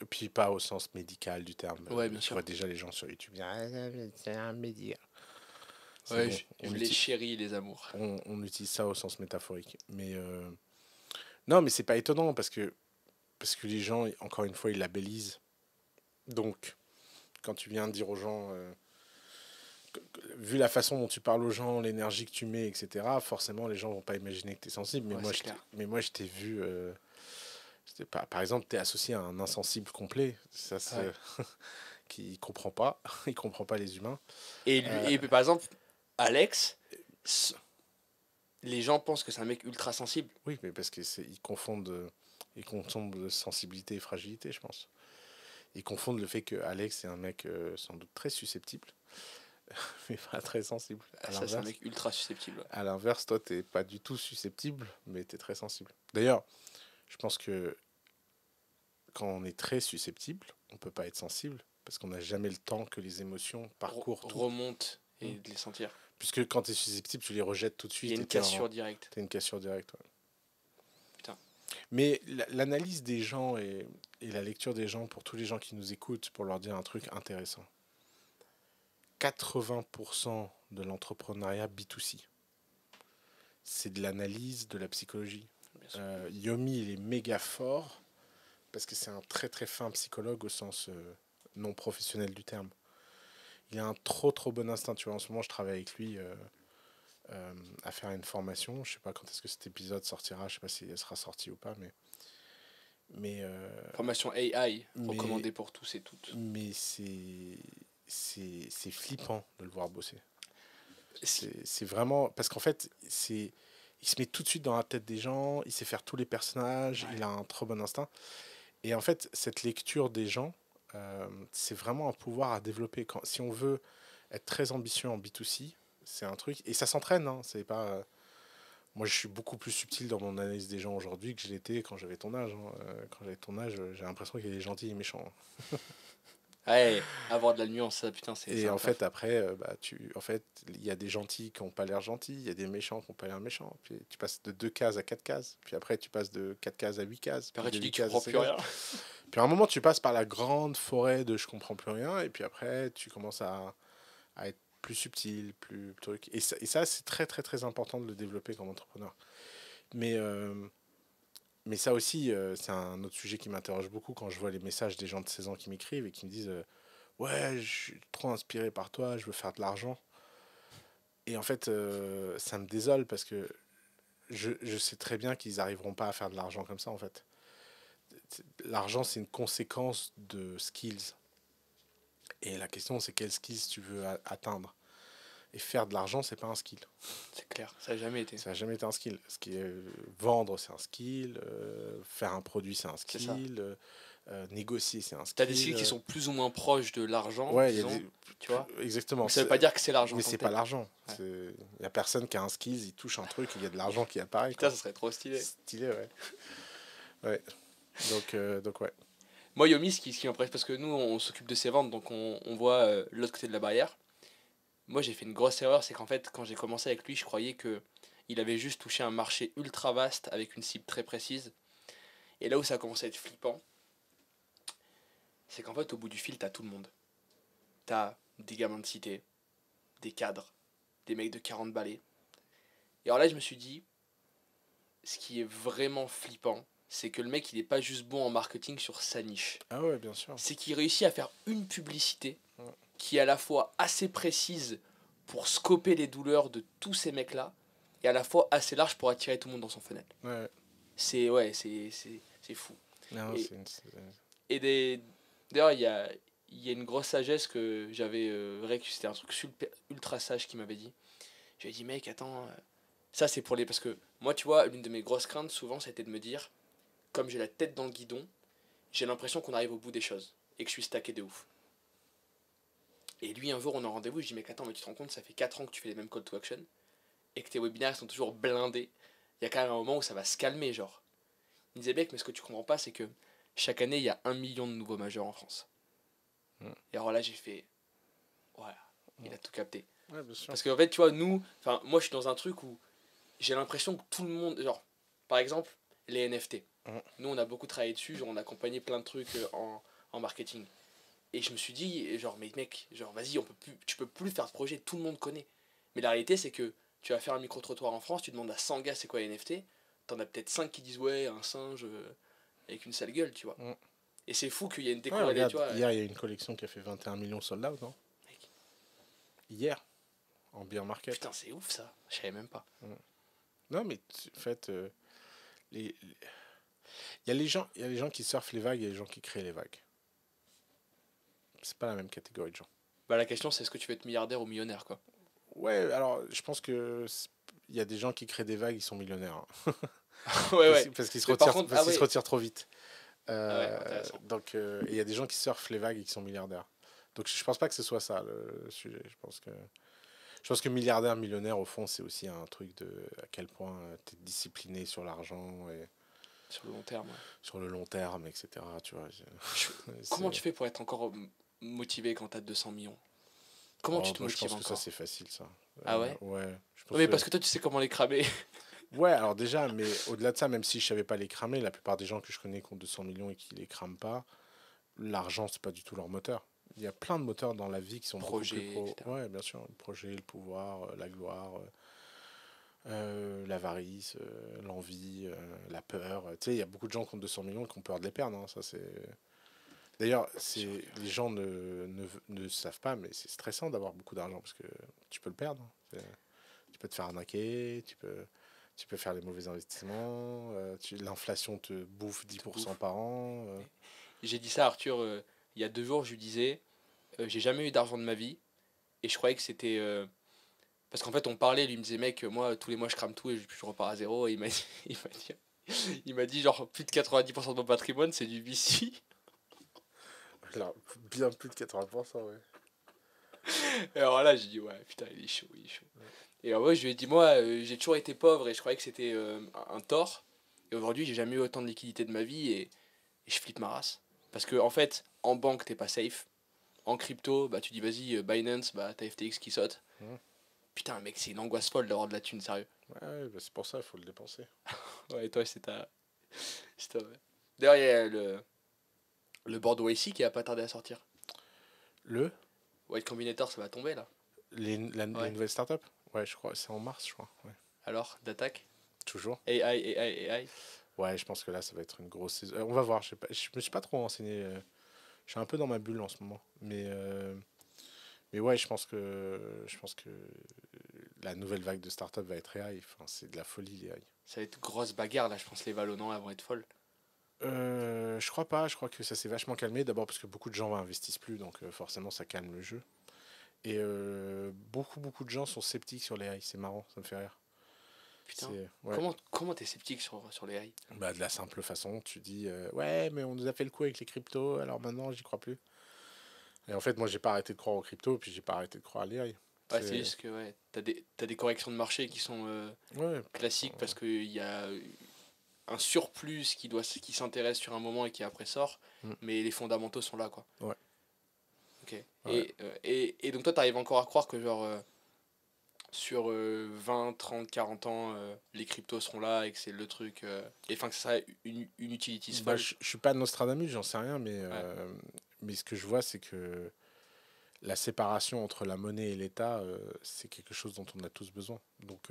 puis pas au sens médical du terme. Ouais, bien Tu sûr. vois déjà les gens sur YouTube dire ah, c'est un média. C'est Ouais, bon, je les chéris, les amours. on utilise ça au sens métaphorique. Mais non, mais c'est pas étonnant parce que les gens, encore une fois, ils labellisent. Donc, quand tu viens dire aux gens, vu la façon dont tu parles aux gens, l'énergie que tu mets, etc., forcément, les gens vont pas imaginer que tu es sensible. Ouais, c'est clair. Mais moi, je t'ai vu. Par exemple, tu es associé à un insensible complet. Ça, Ouais. qui comprend pas. Il comprend pas les humains. Et par exemple, Alex, s- les gens pensent que c'est un mec ultra sensible. Oui, mais parce ils confondent sensibilité et fragilité, je pense. Ils confondent le fait que Alex est un mec sans doute très susceptible, mais pas très sensible. Ah, À ça, c'est un l'inverse, mec ultra susceptible. à l'inverse, toi, t'es pas du tout susceptible, mais t'es très sensible. D'ailleurs, je pense que quand on est très susceptible, on peut pas être sensible parce qu'on n'a jamais le temps que les émotions parcourent tout. Remonte Mm. et de les sentir. Puisque quand tu es susceptible, tu les rejettes tout de Il y suite. a une Et cassure directe. t'as une cassure directe. Ouais. Putain. Mais l'analyse des gens et la lecture des gens, pour tous les gens qui nous écoutent, pour leur dire un truc intéressant. 80% de l'entrepreneuriat B2C, c'est de l'analyse, de la psychologie. Bien sûr. Yomi, il est méga fort parce que c'est un très très fin psychologue au sens non professionnel du terme. Il a un trop bon instinct. Tu vois, en ce moment, je travaille avec lui à faire une formation. Je sais pas quand est-ce que cet épisode sortira. Je sais pas si elle sera sortie ou pas, mais Formation AI, mais recommandée pour tous et toutes. mais c'est flippant de le voir bosser. C'est vraiment parce qu'en fait il se met tout de suite dans la tête des gens, il sait faire tous les personnages, Ouais. il a un trop bon instinct. Et en fait, cette lecture des gens, c'est vraiment un pouvoir à développer. Si on veut être très ambitieux en B2C, c'est un truc. Et ça s'entraîne, hein, c'est pas. Moi, je suis beaucoup plus subtil dans mon analyse des gens aujourd'hui que je l'étais quand j'avais ton âge. Hein. Quand j'avais ton âge, j'ai l'impression qu'il y a des gentils et méchants. Ouais, avoir de la nuance, ça, putain, c'est Et un en taf. fait, après, en fait, il y a des gentils qui n'ont pas l'air gentils, il y a des méchants qui n'ont pas l'air méchants. Puis tu passes de 2 cases à 4 cases. Puis après, tu passes de 4 cases à 8 cases. Puis après, Puis tu de dis 8 que tu cases comprends à 16 plus cases. rien. Puis à un moment, tu passes par la grande forêt de je comprends plus rien. Et puis après, tu commences à être plus subtil, plus truc. Et ça, c'est très, très, très important de le développer comme entrepreneur. Mais, euh, mais ça aussi, c'est un autre sujet qui m'interroge beaucoup quand je vois les messages des gens de 16 ans qui m'écrivent et qui me disent ouais, je suis trop inspiré par toi, je veux faire de l'argent. Et en fait, ça me désole parce que je sais très bien qu'ils n'arriveront pas à faire de l'argent comme ça, en fait. L'argent, c'est une conséquence de skills. Et la question, c'est quels skills tu veux atteindre. Et faire de l'argent, c'est pas un skill. C'est clair, ça n'a jamais été. Ça n'a jamais été un skill. Vendre, c'est un skill. Faire un produit, c'est un C'est ça. skill. Négocier, c'est un skill. T'as des skills qui sont plus ou moins proches de l'argent, Ouais, il y a disons, tu vois. exactement. Mais ça veut pas dire que c'est l'argent. Mais en tant c'est que pas tel. l'argent. Ouais. Il y a personne qui a un skills, il touche un truc, il y a de l'argent qui apparaît. Putain, Quoi. ça serait trop stylé. Stylé, ouais. Ouais. Donc ouais. Moi, Yomi, ce qui m'impressionne, parce que nous, on s'occupe de ses ventes, donc on voit l'autre côté de la barrière. Moi, j'ai fait une grosse erreur, c'est qu'en fait, quand j'ai commencé avec lui, je croyais que il avait juste touché un marché ultra vaste avec une cible très précise. Et là où ça a commencé à être flippant, c'est qu'en fait, au bout du fil, t'as tout le monde. T'as des gamins de cité, des cadres, des mecs de 40 balais. Et alors là, je me suis dit, ce qui est vraiment flippant, c'est que le mec, il est pas juste bon en marketing sur sa niche. Ah ouais, bien sûr. C'est qu'il réussit à faire une publicité qui est à la fois assez précise pour scoper les douleurs de tous ces mecs-là, et à la fois assez large pour attirer tout le monde dans son fenêtre. Ouais. C'est fou. Non, Et- c'est- D'ailleurs, il y a une grosse sagesse que j'avais c'était un truc ultra sage qui m'avait dit. J'avais dit, mec, attends, ça c'est pour les. Parce que moi, tu vois, l'une de mes grosses craintes, souvent, c'était de me dire, comme j'ai la tête dans le guidon, j'ai l'impression qu'on arrive au bout des choses et que je suis stacké de ouf. Et lui, un jour, on a rendez-vous, je dis, mec, attends, mais tu te rends compte, ça fait 4 ans que tu fais les mêmes call to action et que tes webinaires sont toujours blindés. Il y a quand même un moment où ça va se calmer, genre. Il me disait, mec, mais ce que tu comprends pas, c'est que chaque année, il y a 1 million de nouveaux majeurs en France. Et alors là, j'ai fait, voilà, il a tout capté. Ouais, bien sûr. Parce qu'en fait, tu vois, nous, enfin, moi, je suis dans un truc où j'ai l'impression que tout le monde, genre, par exemple, les NFT. Nous, on a beaucoup travaillé dessus, genre, on a accompagné plein de trucs en marketing. Et je me suis dit, genre, mais mec, genre, vas-y, tu peux plus faire ce projet, tout le monde connaît. Mais la réalité, c'est que tu vas faire un micro-trottoir en France, tu demandes à 100 gars c'est quoi les NFT, t'en as peut-être 5 qui disent ouais, un singe avec une sale gueule, tu vois. Et c'est fou qu'il y ait une Ouais, décorrélation, regarde, tu vois. hier, il y a une collection qui a fait 21 millions sold out, non? Mec, Hier, en beer market. putain, c'est ouf ça, je savais même pas. Non, mais en fait, il y a les gens qui surfent les vagues et les gens qui créent les vagues. C'est pas la même catégorie de gens. Bah, la question, c'est est-ce que tu veux être milliardaire ou millionnaire, quoi. Ouais, alors je pense que il y a des gens qui créent des vagues, ils sont millionnaires, hein. Ouais, ouais. Parce qu'ils se Mais par retirent, contre, parce ah qu'ils se ouais. retirent trop vite. Ah ouais, intéressant. Donc, il y a des gens qui surfent les vagues et qui sont milliardaires. Donc, je pense pas que ce soit ça le sujet. Je pense que milliardaire, millionnaire, au fond, c'est aussi un truc de à quel point tu es discipliné sur l'argent et Sur le long terme, ouais. sur le long terme, etc. Tu vois, Comment tu c'est- fais pour être encore motivé quand t'as 200 millions? Comment tu te moi, je motives pense que ça, encore? c'est facile, ça. Ah ouais? Ouais. Je pense Non, mais que- parce que toi, tu sais comment les cramer. Ouais, alors déjà, mais au-delà de ça, même si je savais pas les cramer, la plupart des gens que je connais qui ont 200 millions et qui les crament pas, l'argent, c'est pas du tout leur moteur. Il y a plein de moteurs dans la vie qui sont beaucoup plus Projet, etc. Ouais, bien sûr. Le projet, le pouvoir, la gloire, l'avarice, l'envie, la peur. Tu sais, il y a beaucoup de gens qui ont 200 millions et qui ont peur de les perdre, hein. Ça, c'est... D'ailleurs, les gens ne savent pas, mais c'est stressant d'avoir beaucoup d'argent parce que tu peux le perdre, hein. Tu peux te faire arnaquer, tu peux faire les mauvais investissements, l'inflation te bouffe 10% par an. J'ai dit ça à Arthur il y a 2 jours, je lui disais, j'ai jamais eu d'argent de ma vie, et je croyais que c'était... parce qu'en fait, on parlait, lui me disait, mec, moi, tous les mois, je crame tout et je repars à zéro, et il m'a dit, il m'a dit, genre, plus de 90% de mon patrimoine, c'est du VC. Là, bien plus de 80%, ouais. Et alors là, j'ai dit, ouais, putain, il est chaud, il est chaud. Et alors, ouais, je lui ai dit, moi, j'ai toujours été pauvre et je croyais que c'était un tort. Et aujourd'hui, j'ai jamais eu autant de liquidité de ma vie et je flippe ma race. Parce que, en fait, en banque, t'es pas safe. En crypto, bah, tu dis, vas-y, Binance, bah, t'as FTX qui saute. Mhm. Putain, mec, c'est une angoisse folle d'avoir de la thune, sérieux. Ouais, bah c'est pour ça, il faut le dépenser. Ouais, et toi, c'est ta. Ouais. D'ailleurs, il y a le board YC qui a pas tardé à sortir. Le White Combinator, ça va tomber là. les Ouais. nouvelles startups? Ouais, je crois, c'est en mars, je crois. Ouais. Alors, d'attaque Toujours. AI. Ouais, je pense que là, ça va être une grosse saison. On va voir, je me suis pas trop renseigné. Je suis un peu dans ma bulle en ce moment. Mais ouais, je pense que la nouvelle vague de startups va être AI. Enfin, c'est de la folie, les AI. Ça va être grosse bagarre là, je pense les vallonnants elles vont être folles. Je crois pas, je crois que ça s'est vachement calmé. D'abord parce que beaucoup de gens investissent plus, donc forcément ça calme le jeu. Et beaucoup de gens sont sceptiques sur les AI, c'est marrant, ça me fait rire. Putain. Ouais. Comment t'es sceptique sur les AI? Bah, de la simple façon, tu dis ouais, mais on nous a fait le coup avec les cryptos, alors maintenant j'y crois plus. Et en fait, moi j'ai pas arrêté de croire aux cryptos, puis j'ai pas arrêté de croire à l'AI. Ouais, c'est juste que ouais, t'as des corrections de marché qui sont Ouais, classiques parce qu'il y a un surplus qui s'intéresse sur un moment et qui après sort, mais les fondamentaux sont là quoi. Ouais. Ok. Ouais. Et donc toi t'arrives encore à croire que genre sur 20, 30, 40 ans les cryptos seront là et que c'est le truc et enfin que ça sera une utility Bah, folle. je suis pas Nostradamus, j'en sais rien, Ouais. mais ce que je vois, c'est que la séparation entre la monnaie et l'État, c'est quelque chose dont on a tous besoin. Donc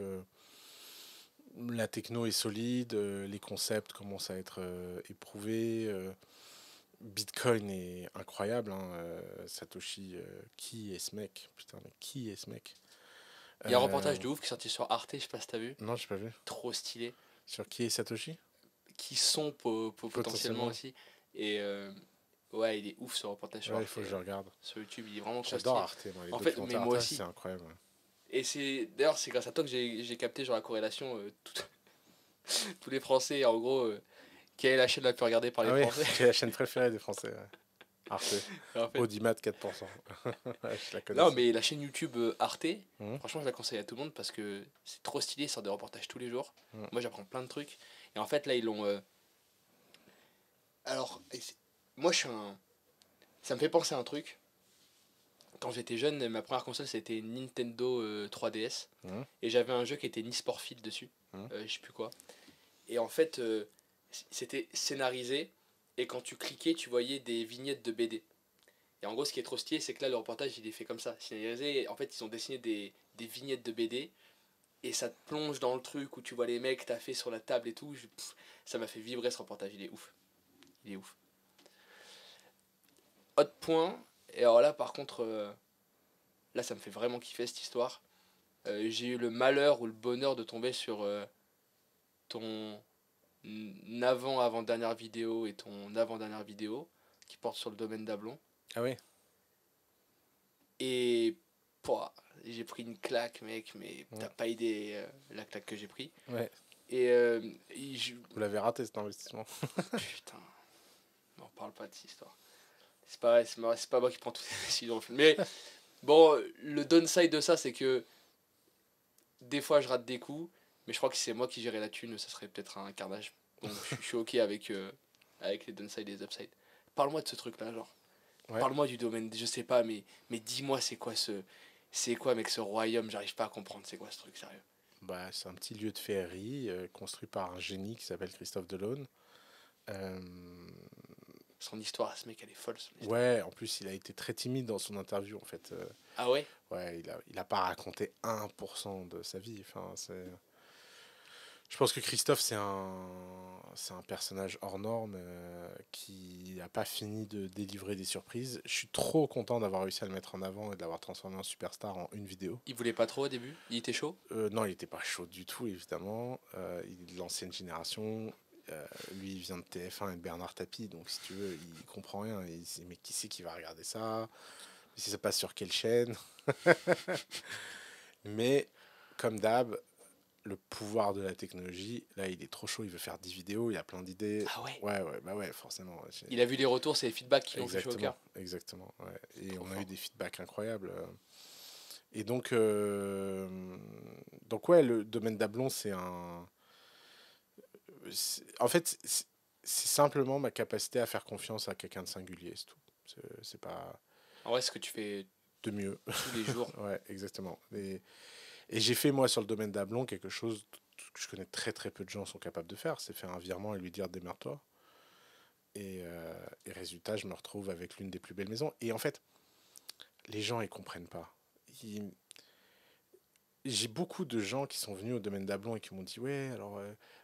la techno est solide, les concepts commencent à être éprouvés. Bitcoin est incroyable, hein, Satoshi, qui est ce mec? Putain, mais qui est ce mec? Il y a un reportage de ouf qui est sorti sur Arte, je sais pas si t'as vu. Non, j'ai pas vu. Trop stylé. Sur qui est Satoshi? Qui sont potentiellement aussi. Et ouais, il est ouf ce reportage sur Ouais, il Arte. faut que je regarde. Sur YouTube, il est vraiment trop J'adore stylé. Arte, moi, les En fait, documentaires mais moi Arte, aussi. c'est incroyable. Ouais. Et d'ailleurs, c'est grâce à toi que j'ai capté genre la corrélation. Tous les Français, en gros, quelle est la chaîne la plus regardée par les Ah oui, Français? c'est la chaîne préférée des Français. Ouais. Arte. En fait, Audimat 4%. Je la connais. non, mais la chaîne YouTube Arte, Mhm. franchement, je la conseille à tout le monde parce que c'est trop stylé, ils sortent des reportages tous les jours. Mhm. Moi, j'apprends plein de trucs. Et en fait, là, ils l'ont. Alors, moi, je suis un. Ça me fait penser à un truc. Quand j'étais jeune, ma première console, c'était une Nintendo 3DS. Mhm. Et j'avais un jeu qui était Need for Speed dessus. Mhm. Je sais plus quoi. Et en fait, c'était scénarisé. Et quand tu cliquais, tu voyais des vignettes de BD. Et en gros, ce qui est trop stylé, c'est que là, le reportage, il est fait comme ça. Scénarisé, en fait, ils ont dessiné des vignettes de BD. Et ça te plonge dans le truc où tu vois les mecs taffer sur la table et tout. Ça m'a fait vibrer ce reportage, il est ouf. Il est ouf. Autre point, et alors là, par contre, là, ça me fait vraiment kiffer cette histoire. J'ai eu le malheur ou le bonheur de tomber sur ton avant-dernière vidéo et ton avant-dernière vidéo qui porte sur le domaine d'Ablon. Ah ouais. Et pouah, j'ai pris une claque, mec, mais t'as Ouais. pas idée la claque que j'ai pris. Ouais. Et Vous l'avez raté cet investissement. putain, n'en parle pas de cette histoire. C'est pas moi qui prends toutes les décisions. Mais bon, le downside de ça, c'est que des fois je rate des coups, mais je crois que si c'est moi qui gérais la thune, ça serait peut-être un carnage. Donc je suis ok avec les downsides et les upsides. Parle-moi de ce truc-là, genre. Ouais. Parle-moi du domaine, je sais pas, mais dis-moi c'est quoi mec, ce royaume, j'arrive pas à comprendre, c'est quoi ce truc, sérieux. Bah, c'est un petit lieu de féerie construit par un génie qui s'appelle Christophe Delaune. Euh, Son histoire, ce mec, elle est folle. Son histoire. ouais, en plus, il a été très timide dans son interview, en fait. Ah ouais. Ouais, il a pas raconté 1% de sa vie. Enfin, je pense que Christophe, c'est un personnage hors norme qui n'a pas fini de délivrer des surprises. Je suis trop content d'avoir réussi à le mettre en avant et de l'avoir transformé en superstar en une vidéo. Il voulait pas trop au début. Il était chaud. Non, il n'était pas chaud du tout, évidemment. Il est de l'ancienne génération. Lui, il vient de TF1 et de Bernard Tapie, donc si tu veux, il comprend rien. Il se dit, mais qui c'est qui va regarder ça? Si ça passe sur quelle chaîne? Mais, comme d'hab, le pouvoir de la technologie, là, il est trop chaud, il veut faire 10 vidéos, il a plein d'idées. Ah ouais. Ouais, bah ouais, forcément. Il a vu les retours, c'est les feedbacks qui l'ont fait chaud au cœur. Exactement. Ouais. Et Trop on a eu fort. des feedbacks incroyables. Et donc ouais, le domaine d'Ablon, en fait, c'est simplement ma capacité à faire confiance à quelqu'un de singulier, c'est tout. C'est pas En vrai, ce que tu fais de mieux. tous les jours. Ouais, exactement. Et j'ai fait, moi, sur le domaine d'Ablon, quelque chose que je connais très très peu de gens sont capables de faire, c'est faire un virement et lui dire démerde-toi. Et résultat, je me retrouve avec l'une des plus belles maisons. Et en fait, les gens, ils comprennent pas. J'ai beaucoup de gens qui sont venus au domaine d'Ablon et qui m'ont dit ouais, alors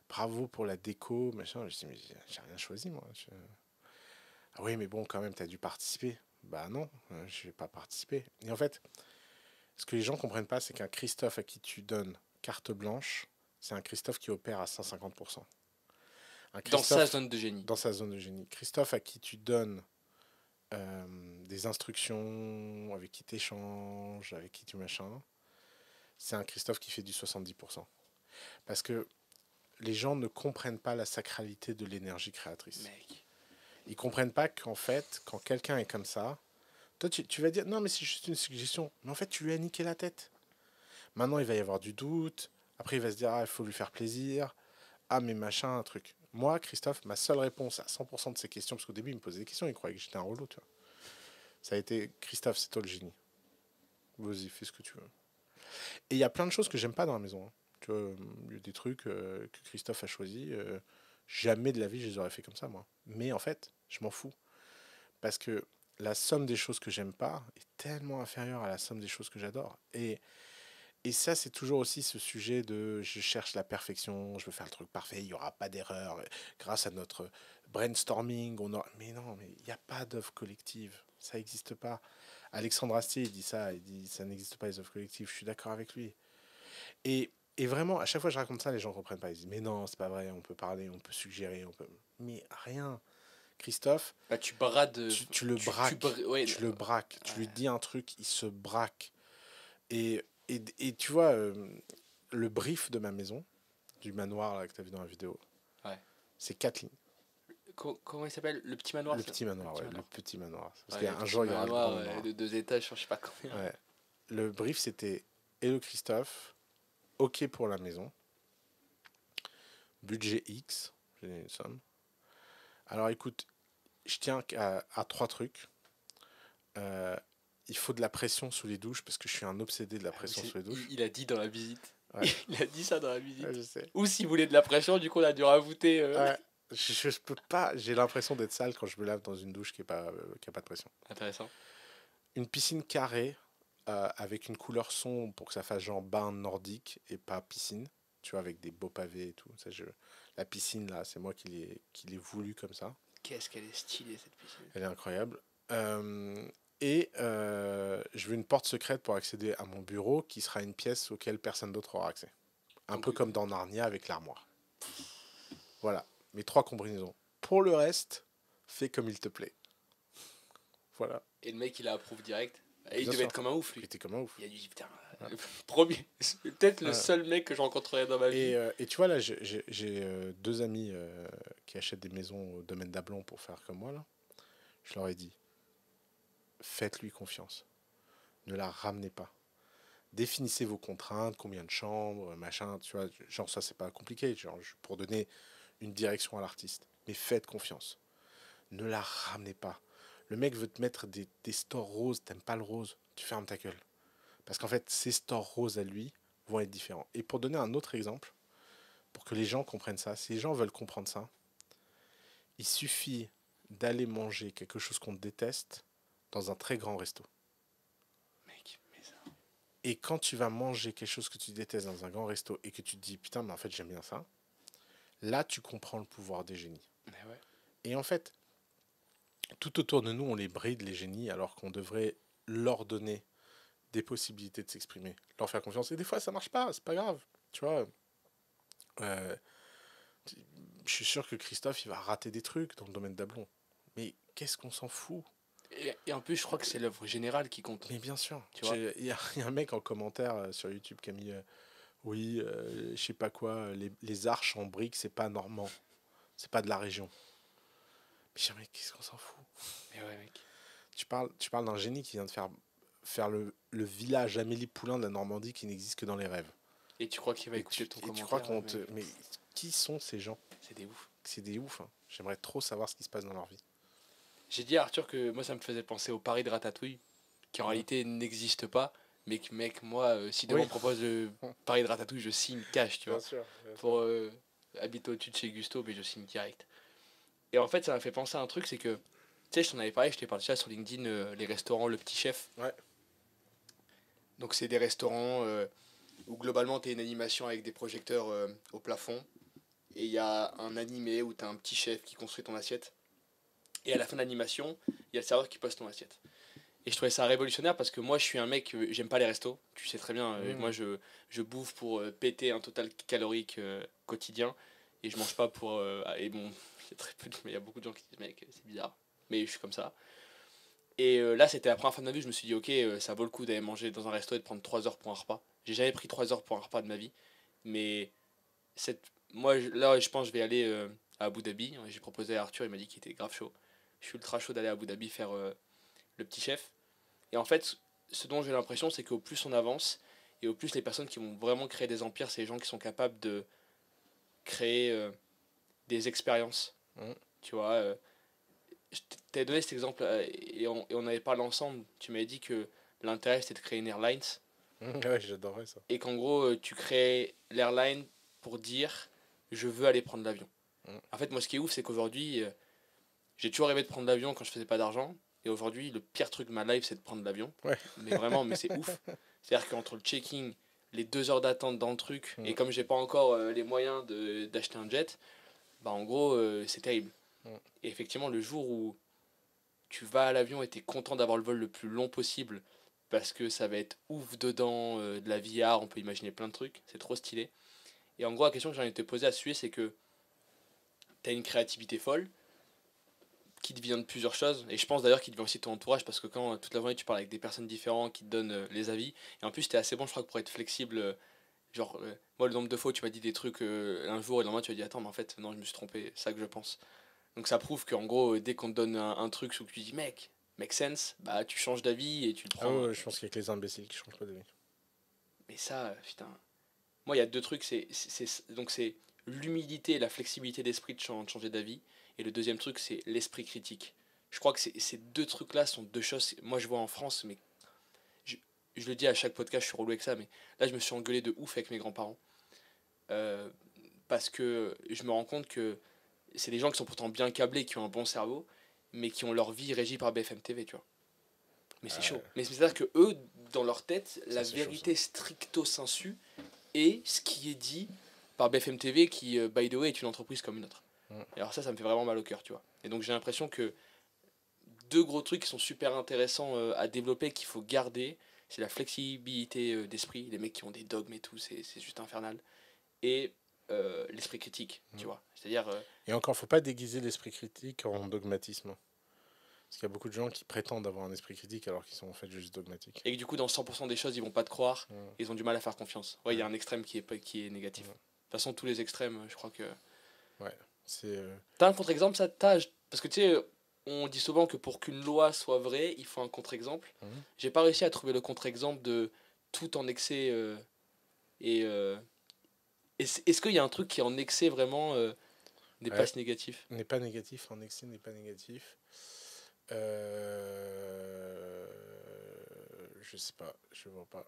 bravo pour la déco, machin. Je dis mais j'ai rien choisi, moi. Ah oui, mais bon, quand même, t'as dû participer. Bah non, je vais pas participer. Et en fait, ce que les gens comprennent pas, c'est qu'un Christophe à qui tu donnes carte blanche, c'est un Christophe qui opère à 150%. Dans sa zone de génie. Dans sa zone de génie. Christophe à qui tu donnes des instructions, avec qui tu échanges, avec qui tu machin, c'est un Christophe qui fait du 70%. Parce que les gens ne comprennent pas la sacralité de l'énergie créatrice. Mec. Ils comprennent pas qu'en fait, quand quelqu'un est comme ça, toi tu vas dire non mais c'est juste une suggestion, mais en fait tu lui as niqué la tête. Maintenant il va y avoir du doute, après il va se dire ah il faut lui faire plaisir, ah mais machin un truc. Moi Christophe, ma seule réponse à 100% de ces questions, parce qu'au début il me posait des questions, il croyait que j'étais un relou, tu vois. Ça a été Christophe, c'est toi le génie. Vas-y, fais ce que tu veux. Et il y a plein de choses que j'aime pas dans la maison. Hein. Tu vois, il y a des trucs que Christophe a choisi. Jamais de la vie je les aurais fait comme ça, moi. Mais en fait, je m'en fous. Parce que la somme des choses que j'aime pas est tellement inférieure à la somme des choses que j'adore. Et ça, c'est toujours aussi ce sujet de je cherche la perfection, je veux faire le truc parfait, il n'y aura pas d'erreur. Grâce à notre brainstorming, on aura... Mais non, mais il n'y a pas d'œuvre collective. Ça n'existe pas. Alexandre Astier, il dit ça, il dit ça n'existe pas les œuvres collectives. Je suis d'accord avec lui. Et vraiment, à chaque fois que je raconte ça, les gens ne comprennent pas. Ils disent mais non, c'est pas vrai, on peut parler, on peut suggérer, on peut. Mais rien. Christophe, Là, tu brades. tu le braques. Ouais, Tu le braques. Tu lui dis un truc, il se braque. Et tu vois, le brief de ma maison, du manoir là, que tu as vu dans la vidéo, Ouais. c'est 4 lignes. Comment il s'appelle? Le petit manoir. Le ça petit manoir, Le petit ouais, le manoir. petit manoir. Parce Ouais, qu'il y le a un petit jour, il y aura le manoir, grand manoir. de 2 étages sur je sais pas combien. Ouais. Le brief, c'était Hello Christophe, OK pour la maison, budget X, j'ai donné une somme. Alors écoute, je tiens à 3 trucs. Euh, il faut de la pression sous les douches parce que je suis un obsédé de la Ah, pression sous les douches. il a dit dans la visite. Ouais. Il a dit ça dans la visite. Ouais, je sais. Ou s'il voulait de la pression, du coup, on a dû rajouter. Ouais, je peux pas, j'ai l'impression d'être sale quand je me lave dans une douche qui a pas de pression. Intéressant. Une piscine carrée avec une couleur sombre pour que ça fasse genre bain nordique et pas piscine, tu vois, avec des beaux pavés et tout. La piscine là, c'est moi qui l'ai voulu comme ça. Qu'est-ce qu'elle est stylée, cette piscine. Elle est incroyable. Je veux une porte secrète pour accéder à mon bureau qui sera une pièce auquel personne d'autre aura accès. Un peu comme dans Narnia avec l'armoire. Voilà, mes 3 combinaisons. Pour le reste, fais comme il te plaît. Voilà. Et le mec, il a approuvé direct. Et il Bien devait sûr. être comme un ouf, Il lui. était comme un ouf. Il a dit, putain, Ouais. premier. C'est peut-être le Ouais. seul mec que je rencontrerai dans ma vie. Et tu vois, là, j'ai 2 amis qui achètent des maisons au domaine d'Ablon pour faire comme moi, là. Je leur ai dit, faites-lui confiance. Ne la ramenez pas. Définissez vos contraintes, combien de chambres, machin, tu vois, genre ça c'est pas compliqué, genre pour donner une direction à l'artiste. Mais faites confiance. Ne la ramenez pas. Le mec veut te mettre des stores roses, t'aimes pas le rose, tu fermes ta gueule. Parce qu'en fait, ces stores roses à lui vont être différents. Et pour donner un autre exemple, pour que les gens comprennent ça, si les gens veulent comprendre ça, il suffit d'aller manger quelque chose qu'on déteste dans un très grand resto. Mec, mais ça. Et quand tu vas manger quelque chose que tu détestes dans un grand resto et que tu te dis putain, mais en fait j'aime bien ça, là tu comprends le pouvoir des génies. Mais ouais. Et en fait, tout autour de nous, on les bride, les génies, alors qu'on devrait leur donner des possibilités de s'exprimer, leur faire confiance. Et des fois, ça marche pas, c'est pas grave. Tu vois, euh, je suis sûr que Christophe, il va rater des trucs dans le domaine d'Ablon. Mais qu'est-ce qu'on s'en fout? Et en plus, je crois que c'est l'œuvre générale qui compte. Mais bien sûr. Tu vois. Il y a un mec en commentaire sur YouTube qui a mis oui, je sais pas quoi, les arches en briques, c'est pas normand. C'est pas de la région. Mais je dis, mec, qu'est-ce qu'on s'en fout? Mais ouais, mec. Tu parles d'un génie qui vient de faire le village Amélie Poulain de la Normandie qui n'existe que dans les rêves. Et tu crois qu'il va Et écouter ton tu commentaire? crois qu'on mec. te. Mais qui sont ces gens? C'est des ouf. C'est des oufs. Hein. J'aimerais trop savoir ce qui se passe dans leur vie. J'ai dit à Arthur que moi, ça me faisait penser au Paris de Ratatouille, qui en réalité n'existe pas. Mais que, mec, moi, si demain Oui. on me propose le Paris de Ratatouille, je signe cash, tu vois. sûr. Pour habiter au-dessus de chez Gusto, mais je signe direct. Et en fait, ça m'a fait penser à un truc, c'est que, tu sais, je t'en avais parlé, je t'ai parlé de ça sur LinkedIn, les restaurants Le Petit Chef. Ouais. Donc, c'est des restaurants où globalement, tu as une animation avec des projecteurs au plafond. Et il y a un animé où tu as un petit chef qui construit ton assiette. Et à la fin de l'animation, il y a le serveur qui pose ton assiette. Et je trouvais ça révolutionnaire parce que moi, je suis un mec, j'aime pas les restos. Tu sais très bien, moi, je bouffe pour péter un total calorique quotidien. Et je mange pas pour. Et bon, il y a beaucoup de gens qui disent, mec, c'est bizarre. Mais je suis comme ça. Et là, c'était la première fois de ma vie, je me suis dit, ok, ça vaut le coup d'aller manger dans un resto et de prendre 3 heures pour un repas. J'ai jamais pris 3 heures pour un repas de ma vie. Mais moi, là, je pense que je vais aller à Abu Dhabi. J'ai proposé à Arthur, il m'a dit qu'il était grave chaud. Je suis ultra chaud d'aller à Abu Dhabi faire le petit chef. Et en fait, ce dont j'ai l'impression, c'est qu'au plus on avance, et au plus les personnes qui vont vraiment créer des empires, c'est les gens qui sont capables de créer des expériences. Tu vois, je t'ai donné cet exemple, et on avait parlé ensemble. Tu m'avais dit que l'intérêt, c'était de créer une airlines. Ouais, j'adorerais ça. Et qu'en gros, tu crées l'airline pour dire, je veux aller prendre l'avion. En fait, moi, ce qui est ouf, c'est qu'aujourd'hui, j'ai toujours rêvé de prendre l'avion quand je faisais pas d'argent. Et aujourd'hui, le pire truc de ma life, c'est de prendre l'avion. Ouais. Mais vraiment, mais c'est ouf. C'est-à-dire qu'entre le checking, les 2 heures d'attente dans le truc, et comme j'ai pas encore les moyens d'acheter un jet, bah en gros, c'est terrible. Et effectivement, le jour où tu vas à l'avion et t'es content d'avoir le vol le plus long possible, parce que ça va être ouf dedans, de la VR, on peut imaginer plein de trucs, c'est trop stylé. Et en gros, la question que j'ai envie de te poser à ce sujet, c'est que t'as une créativité folle, qui te vient de plusieurs choses, et je pense d'ailleurs qu'il te vient aussi de ton entourage, parce que quand toute la journée tu parles avec des personnes différentes qui te donnent les avis, et en plus t'es assez bon, je crois, que pour être flexible, genre, moi le nombre de fois où tu m'as dit des trucs un jour, et le lendemain tu as dit attends, mais en fait non, je me suis trompé, c'est ça que je pense. Donc ça prouve qu'en gros, dès qu'on te donne un truc où tu dis mec, make sense, bah tu changes d'avis et tu le Ah prends. ouais, je pense qu'il y a que les imbéciles qui changent pas d'avis. Mais ça, putain. Moi, il y a deux trucs, donc c'est l'humilité et la flexibilité d'esprit de changer d'avis. Et le deuxième truc, c'est l'esprit critique. Je crois que ces deux trucs-là sont deux choses. Moi, je vois en France, mais je, je le dis à chaque podcast, je suis relou avec ça, mais là, je me suis engueulé de ouf avec mes grands-parents. Euh, Parce que je me rends compte que c'est des gens qui sont pourtant bien câblés, qui ont un bon cerveau, mais qui ont leur vie régie par BFM TV, tu vois. Mais c'est chaud. Mais c'est-à-dire que eux, dans leur tête, la c'est chaud, vérité stricto sensu est ce qui est dit par BFM TV, qui, by the way, est une entreprise comme une autre. Mm. Et alors ça me fait vraiment mal au cœur, tu vois. Et donc j'ai l'impression que deux gros trucs qui sont super intéressants à développer, qu'il faut garder, c'est la flexibilité d'esprit, les mecs qui ont des dogmes et tout, c'est juste infernal. Et l'esprit critique, tu vois. C'est-à-dire, Et encore, faut pas déguiser l'esprit critique en dogmatisme. Parce qu'il y a beaucoup de gens qui prétendent avoir un esprit critique alors qu'ils sont en fait juste dogmatiques. et que du coup, dans 100% des choses, ils vont pas te croire, Mm. ils ont du mal à faire confiance. Ouais, il y a Ouais. un extrême qui est négatif. De Ouais. toute façon, tous les extrêmes, je crois que... Ouais, c'est. T'as un contre-exemple, ça t'as... Parce que tu sais, on dit souvent que pour qu'une loi soit vraie, il faut un contre-exemple. Mhm. J'ai pas réussi à trouver le contre-exemple de tout en excès. Et est-ce qu'il y a un truc qui en excès vraiment n'est Ouais. pas négatif? N'est pas négatif, en excès n'est pas négatif. Je sais pas, je vois pas.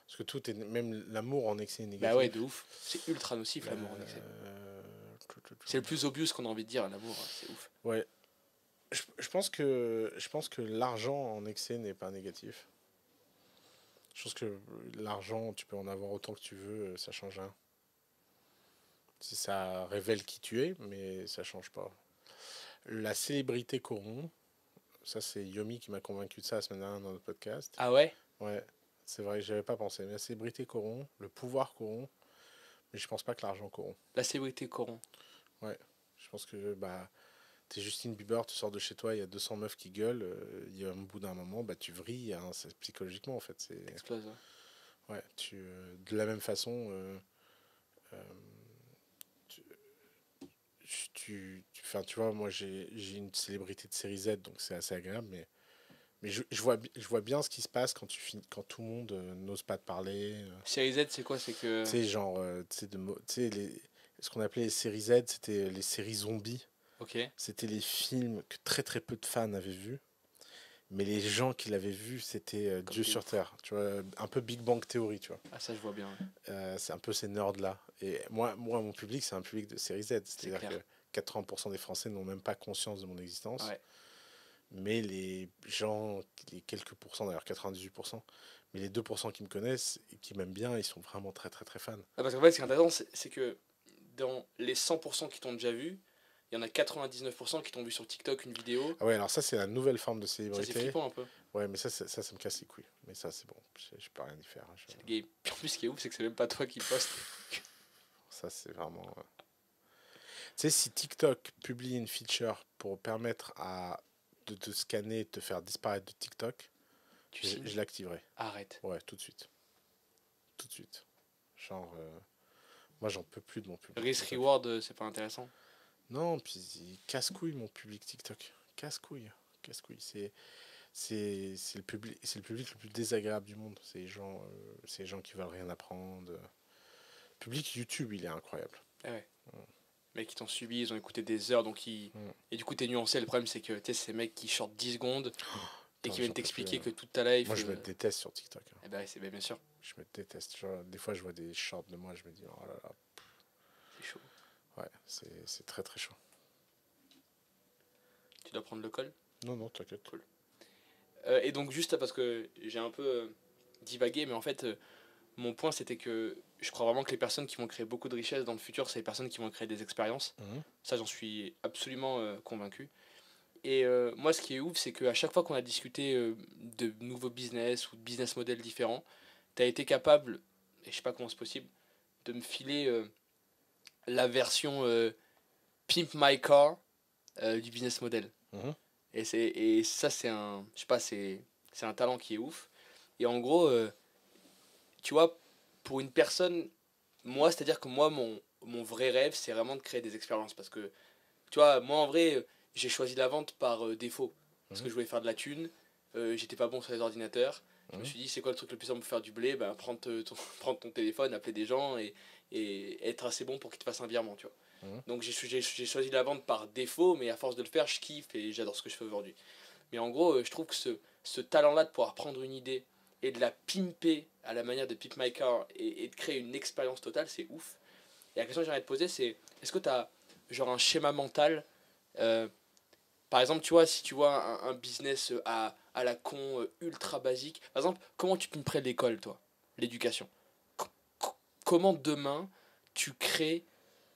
Parce que tout est. Même l'amour en excès est négatif. Bah ouais, de ouf. C'est ultra nocif l'amour en excès. Euh, C'est le plus obvious qu'on a envie de dire, l'amour, c'est ouf. Ouais. Je pense que l'argent en excès n'est pas négatif. Je pense que l'argent, tu peux en avoir autant que tu veux, ça change rien. Si ça révèle qui tu es, mais ça change pas. La célébrité corrompt. Ça, c'est Yomi qui m'a convaincu de ça la semaine dernière dans notre podcast. Ah ouais? Ouais, c'est vrai, j'avais pas pensé. Mais la célébrité corrompt, le pouvoir corrompt, mais je pense pas que l'argent corrompt. La célébrité corrompt. Ouais, je pense que bah, t'es Justine Bieber, tu sors de chez toi, il y a 200 meufs qui gueulent, il y a un bout d'un moment, bah, tu vrilles hein, psychologiquement en fait. Explose. Ouais. Ouais, de la même façon, euh, tu, tu vois, moi j'ai une célébrité de série Z, donc c'est assez agréable, mais je vois bien ce qui se passe quand, quand tout le monde n'ose pas te parler. Série Z, c'est quoi? C'est que. Tu sais, genre, ce qu'on appelait les séries Z, c'était les séries zombies. Ok. C'était les films que très très peu de fans avaient vus. Mais les gens qui l'avaient vu, c'était Comme Dieu des sur ouf. Terre. Tu vois, un peu Big Bang Theory, tu vois. Ah, ça, je vois bien. Ouais. C'est un peu ces nerds-là. Et moi, mon public, c'est un public de série Z. C'est-à-dire clair. que 80% des Français n'ont même pas conscience de mon existence. Ouais. Mais les gens, les quelques pourcents, d'ailleurs 98%, mais les 2% qui me connaissent et qui m'aiment bien, ils sont vraiment très très très fans. Ah, parce qu'en fait, ce qui est intéressant, c'est que dans les 100% qui t'ont déjà vu, il y en a 99% qui t'ont vu sur TikTok une vidéo. Ah ouais, alors ça, c'est la nouvelle forme de Ça, c'est célébrité. flippant un peu. Ouais, mais ça me casse les couilles. Mais ça, c'est bon. Je peux rien y faire. C'est le game. Puis en plus, ce qui est ouf, c'est que c'est même pas toi qui poste. Ça, c'est vraiment. Tu sais, si TikTok publie une feature pour permettre de te scanner et de te faire disparaître de TikTok, Tu signes. je l'activerai. Arrête. Ouais, tout de suite. Tout de suite. Genre, moi, j'en peux plus de mon public. Risk TikTok. reward, c'est pas intéressant. Non, puis il casse-couille mon public TikTok. Casse-couille. Casse-couille. C'est le public, c'est le public le plus désagréable du monde. C'est les gens qui veulent rien apprendre. Le public YouTube, il est incroyable. Ah ouais. Mecs, ils t'ont subi, ils ont écouté des heures, donc ils. Et du coup, t'es nuancé. Le problème, c'est que tu sais, ces mecs qui shortent 10 secondes et Attends, qui viennent j'en peux t'expliquer plus, que toute ta life. Moi, je me déteste sur TikTok. Eh ben, c'est bien sûr. Je me déteste. Genre, des fois, je vois des shorts de moi, je me dis, oh là là. C'est chaud. Ouais, c'est très très chaud. Tu dois prendre le col. Non, t'inquiète. Cool. Et donc, juste parce que j'ai un peu divagué, mais en fait, mon point, c'était que je crois vraiment que les personnes qui vont créer beaucoup de richesses dans le futur, c'est les personnes qui vont créer des expériences. Mhm. Ça, j'en suis absolument convaincu. Et moi, ce qui est ouf, c'est qu'à chaque fois qu'on a discuté de nouveaux business ou de business models différents, tu as été capable, et je sais pas comment c'est possible, de me filer la version Pimp My Car du business model. Mhm. Et ça, c'est un, je sais pas, c'est un talent qui est ouf. Et en gros, tu vois, pour une personne, moi, c'est-à-dire que moi, mon vrai rêve, c'est vraiment de créer des expériences. Parce que Tu vois, moi en vrai, j'ai choisi la vente par défaut. Parce que je voulais faire de la thune. J'étais pas bon sur les ordinateurs. Je me suis dit, c'est quoi le truc le plus simple pour faire du blé? Ben, prendre ton téléphone, appeler des gens et être assez bon pour qu'ils te fassent un virement, tu vois. Donc j'ai choisi la vente par défaut, mais à force de le faire, je kiffe et j'adore ce que je fais aujourd'hui. Mais en gros, je trouve que ce talent-là de pouvoir prendre une idée et de la pimper à la manière de Pimp My Car et de créer une expérience totale, c'est ouf. Et la question que j'aimerais te poser, c'est est-ce que tu as genre un schéma mental par exemple, tu vois, si tu vois un business à la con, ultra basique, par exemple, comment tu pimperais l'école, toi, l'éducation? Comment demain tu crées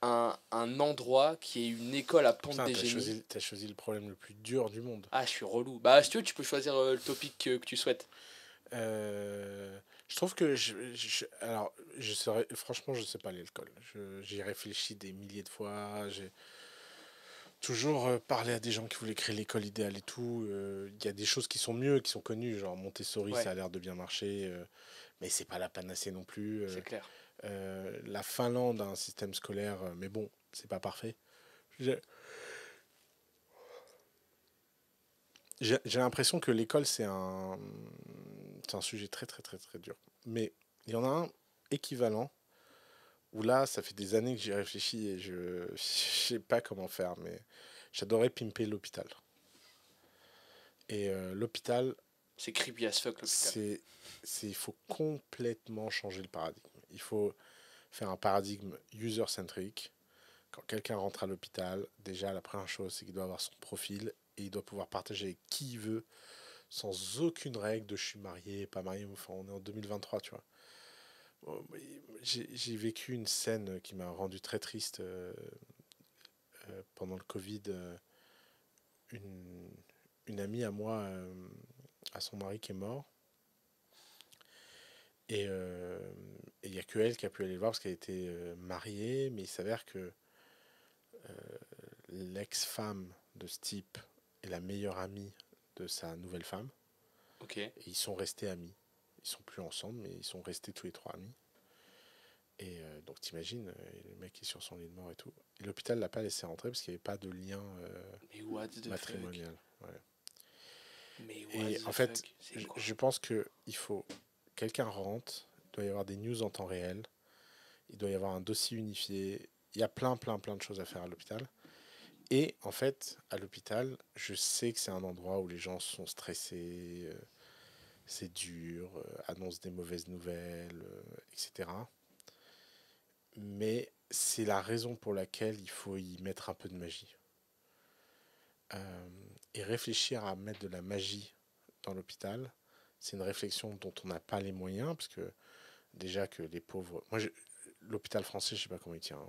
un endroit qui est une école à Pente Putain, des Génies? t'as choisi le problème le plus dur du monde. Ah, je suis relou. Bah, si tu veux, tu peux choisir le topic que tu souhaites. Je trouve que alors, franchement, je sais pas l'école. J'y réfléchi des milliers de fois. J'ai toujours parlé à des gens qui voulaient créer l'école idéale et tout. Il y a des choses qui sont mieux, qui sont connues, genre Montessori, ça Ouais, a l'air de bien marcher, mais c'est pas la panacée non plus. c'est clair. La Finlande a un système scolaire, mais bon, c'est pas parfait. J'ai j'ai l'impression que l'école, c'est un sujet très très très très dur. Mais il y en a un équivalent où là, ça fait des années que j'y réfléchis et je sais pas comment faire, mais j'adorais pimper l'hôpital. Et l'hôpital, C'est creepy as fuck l'hôpital. il faut complètement changer le paradigme. Il faut faire un paradigme user-centric. Quand quelqu'un rentre à l'hôpital, déjà la première chose, c'est qu'il doit avoir son profil et il doit pouvoir partager avec qui il veut, sans aucune règle de je suis marié, pas marié, enfin on est en 2023, tu vois. J'ai vécu une scène qui m'a rendu très triste pendant le Covid. Une, une amie à moi a son mari qui est mort. Et il n'y a que elle qui a pu aller le voir parce qu'elle était mariée, mais il s'avère que l'ex-femme de ce type est la meilleure amie de sa nouvelle femme. Ok. Et ils sont restés amis. Ils sont plus ensemble, mais ils sont restés tous les trois amis. Et donc t'imagines, le mec est sur son lit de mort et tout. Et l'hôpital l'a pas laissé rentrer parce qu'il n'y avait pas de lien Mais what the matrimonial. Ouais. fuck? Mais what Et the en fait, fuck? C'est quoi? je pense que il faut quelqu'un rentre, il doit y avoir des news en temps réel, il doit y avoir un dossier unifié. Il y a plein de choses à faire à l'hôpital. Et en fait, à l'hôpital, je sais que c'est un endroit où les gens sont stressés, c'est dur, annoncent des mauvaises nouvelles, etc. Mais c'est la raison pour laquelle il faut y mettre un peu de magie. Et réfléchir à mettre de la magie dans l'hôpital, c'est une réflexion dont on n'a pas les moyens, parce que déjà que les pauvres... l'hôpital français, je sais pas comment il tient.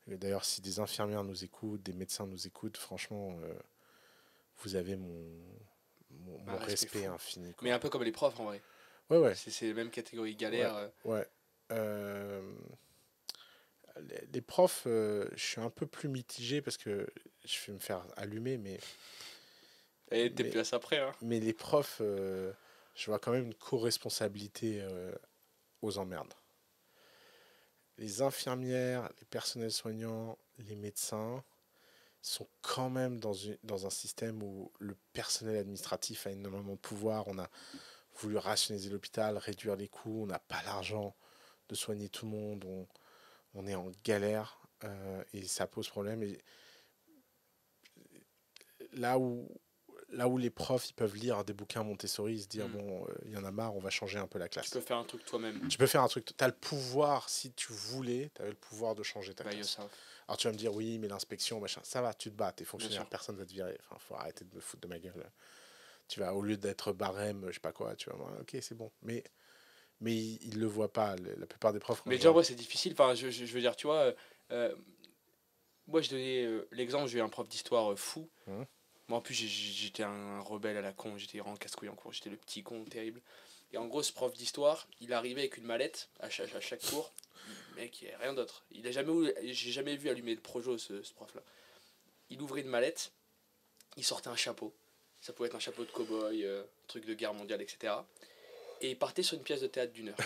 D'ailleurs, si des infirmières nous écoutent, des médecins nous écoutent, franchement, vous avez mon Un respect respect fou. infini, Mais quoi. un peu comme les profs en vrai. Ouais, ouais, C'est la même catégorie ouais, galère. ouais. Euh, les profs, je suis un peu plus mitigé parce que je vais me faire allumer, Et t'es mais, plus à ça près, hein. mais les profs, je vois quand même une co-responsabilité aux emmerdes. Les infirmières, les personnels soignants, les médecins sont quand même dans un système où le personnel administratif a énormément de pouvoir. On a voulu rationaliser l'hôpital, réduire les coûts, on n'a pas l'argent de soigner tout le monde, on est en galère et ça pose problème. Et là où, là où les profs ils peuvent lire des bouquins Montessori, ils se dire bon, il y en a marre, on va changer un peu la Tu classe. peux faire un truc toi-même. Tu peux faire un truc, tu as le pouvoir, si tu voulais, tu avais le pouvoir de changer ta By classe. yourself. Alors tu vas me dire oui, mais l'inspection, machin, ça va, tu te bats, t'es Bien fonctionnaire, sûr. personne va te virer. Enfin, faut arrêter de me foutre de ma gueule. Tu vas, au lieu d'être barème, je sais pas quoi, tu vas, ok, c'est bon. Mais ils le voient pas. La plupart des profs, quand Mais je déjà, en leur... vrai, c'est difficile. Enfin, je veux dire, tu vois, euh, moi, je donnais l'exemple, j'ai eu un prof d'histoire fou. Hum, Moi, en plus, j'étais un rebelle à la con, j'étais vraiment casse-couille en cours, j'étais le petit con terrible. Et en gros, ce prof d'histoire, il arrivait avec une mallette à chaque cours. Mec, il n'y a rien d'autre. J'ai jamais vu allumer le projo, ce prof-là. Il ouvrait une mallette, il sortait un chapeau. Ça pouvait être un chapeau de cow-boy, truc de guerre mondiale, etc. Et il partait sur une pièce de théâtre d'1 heure.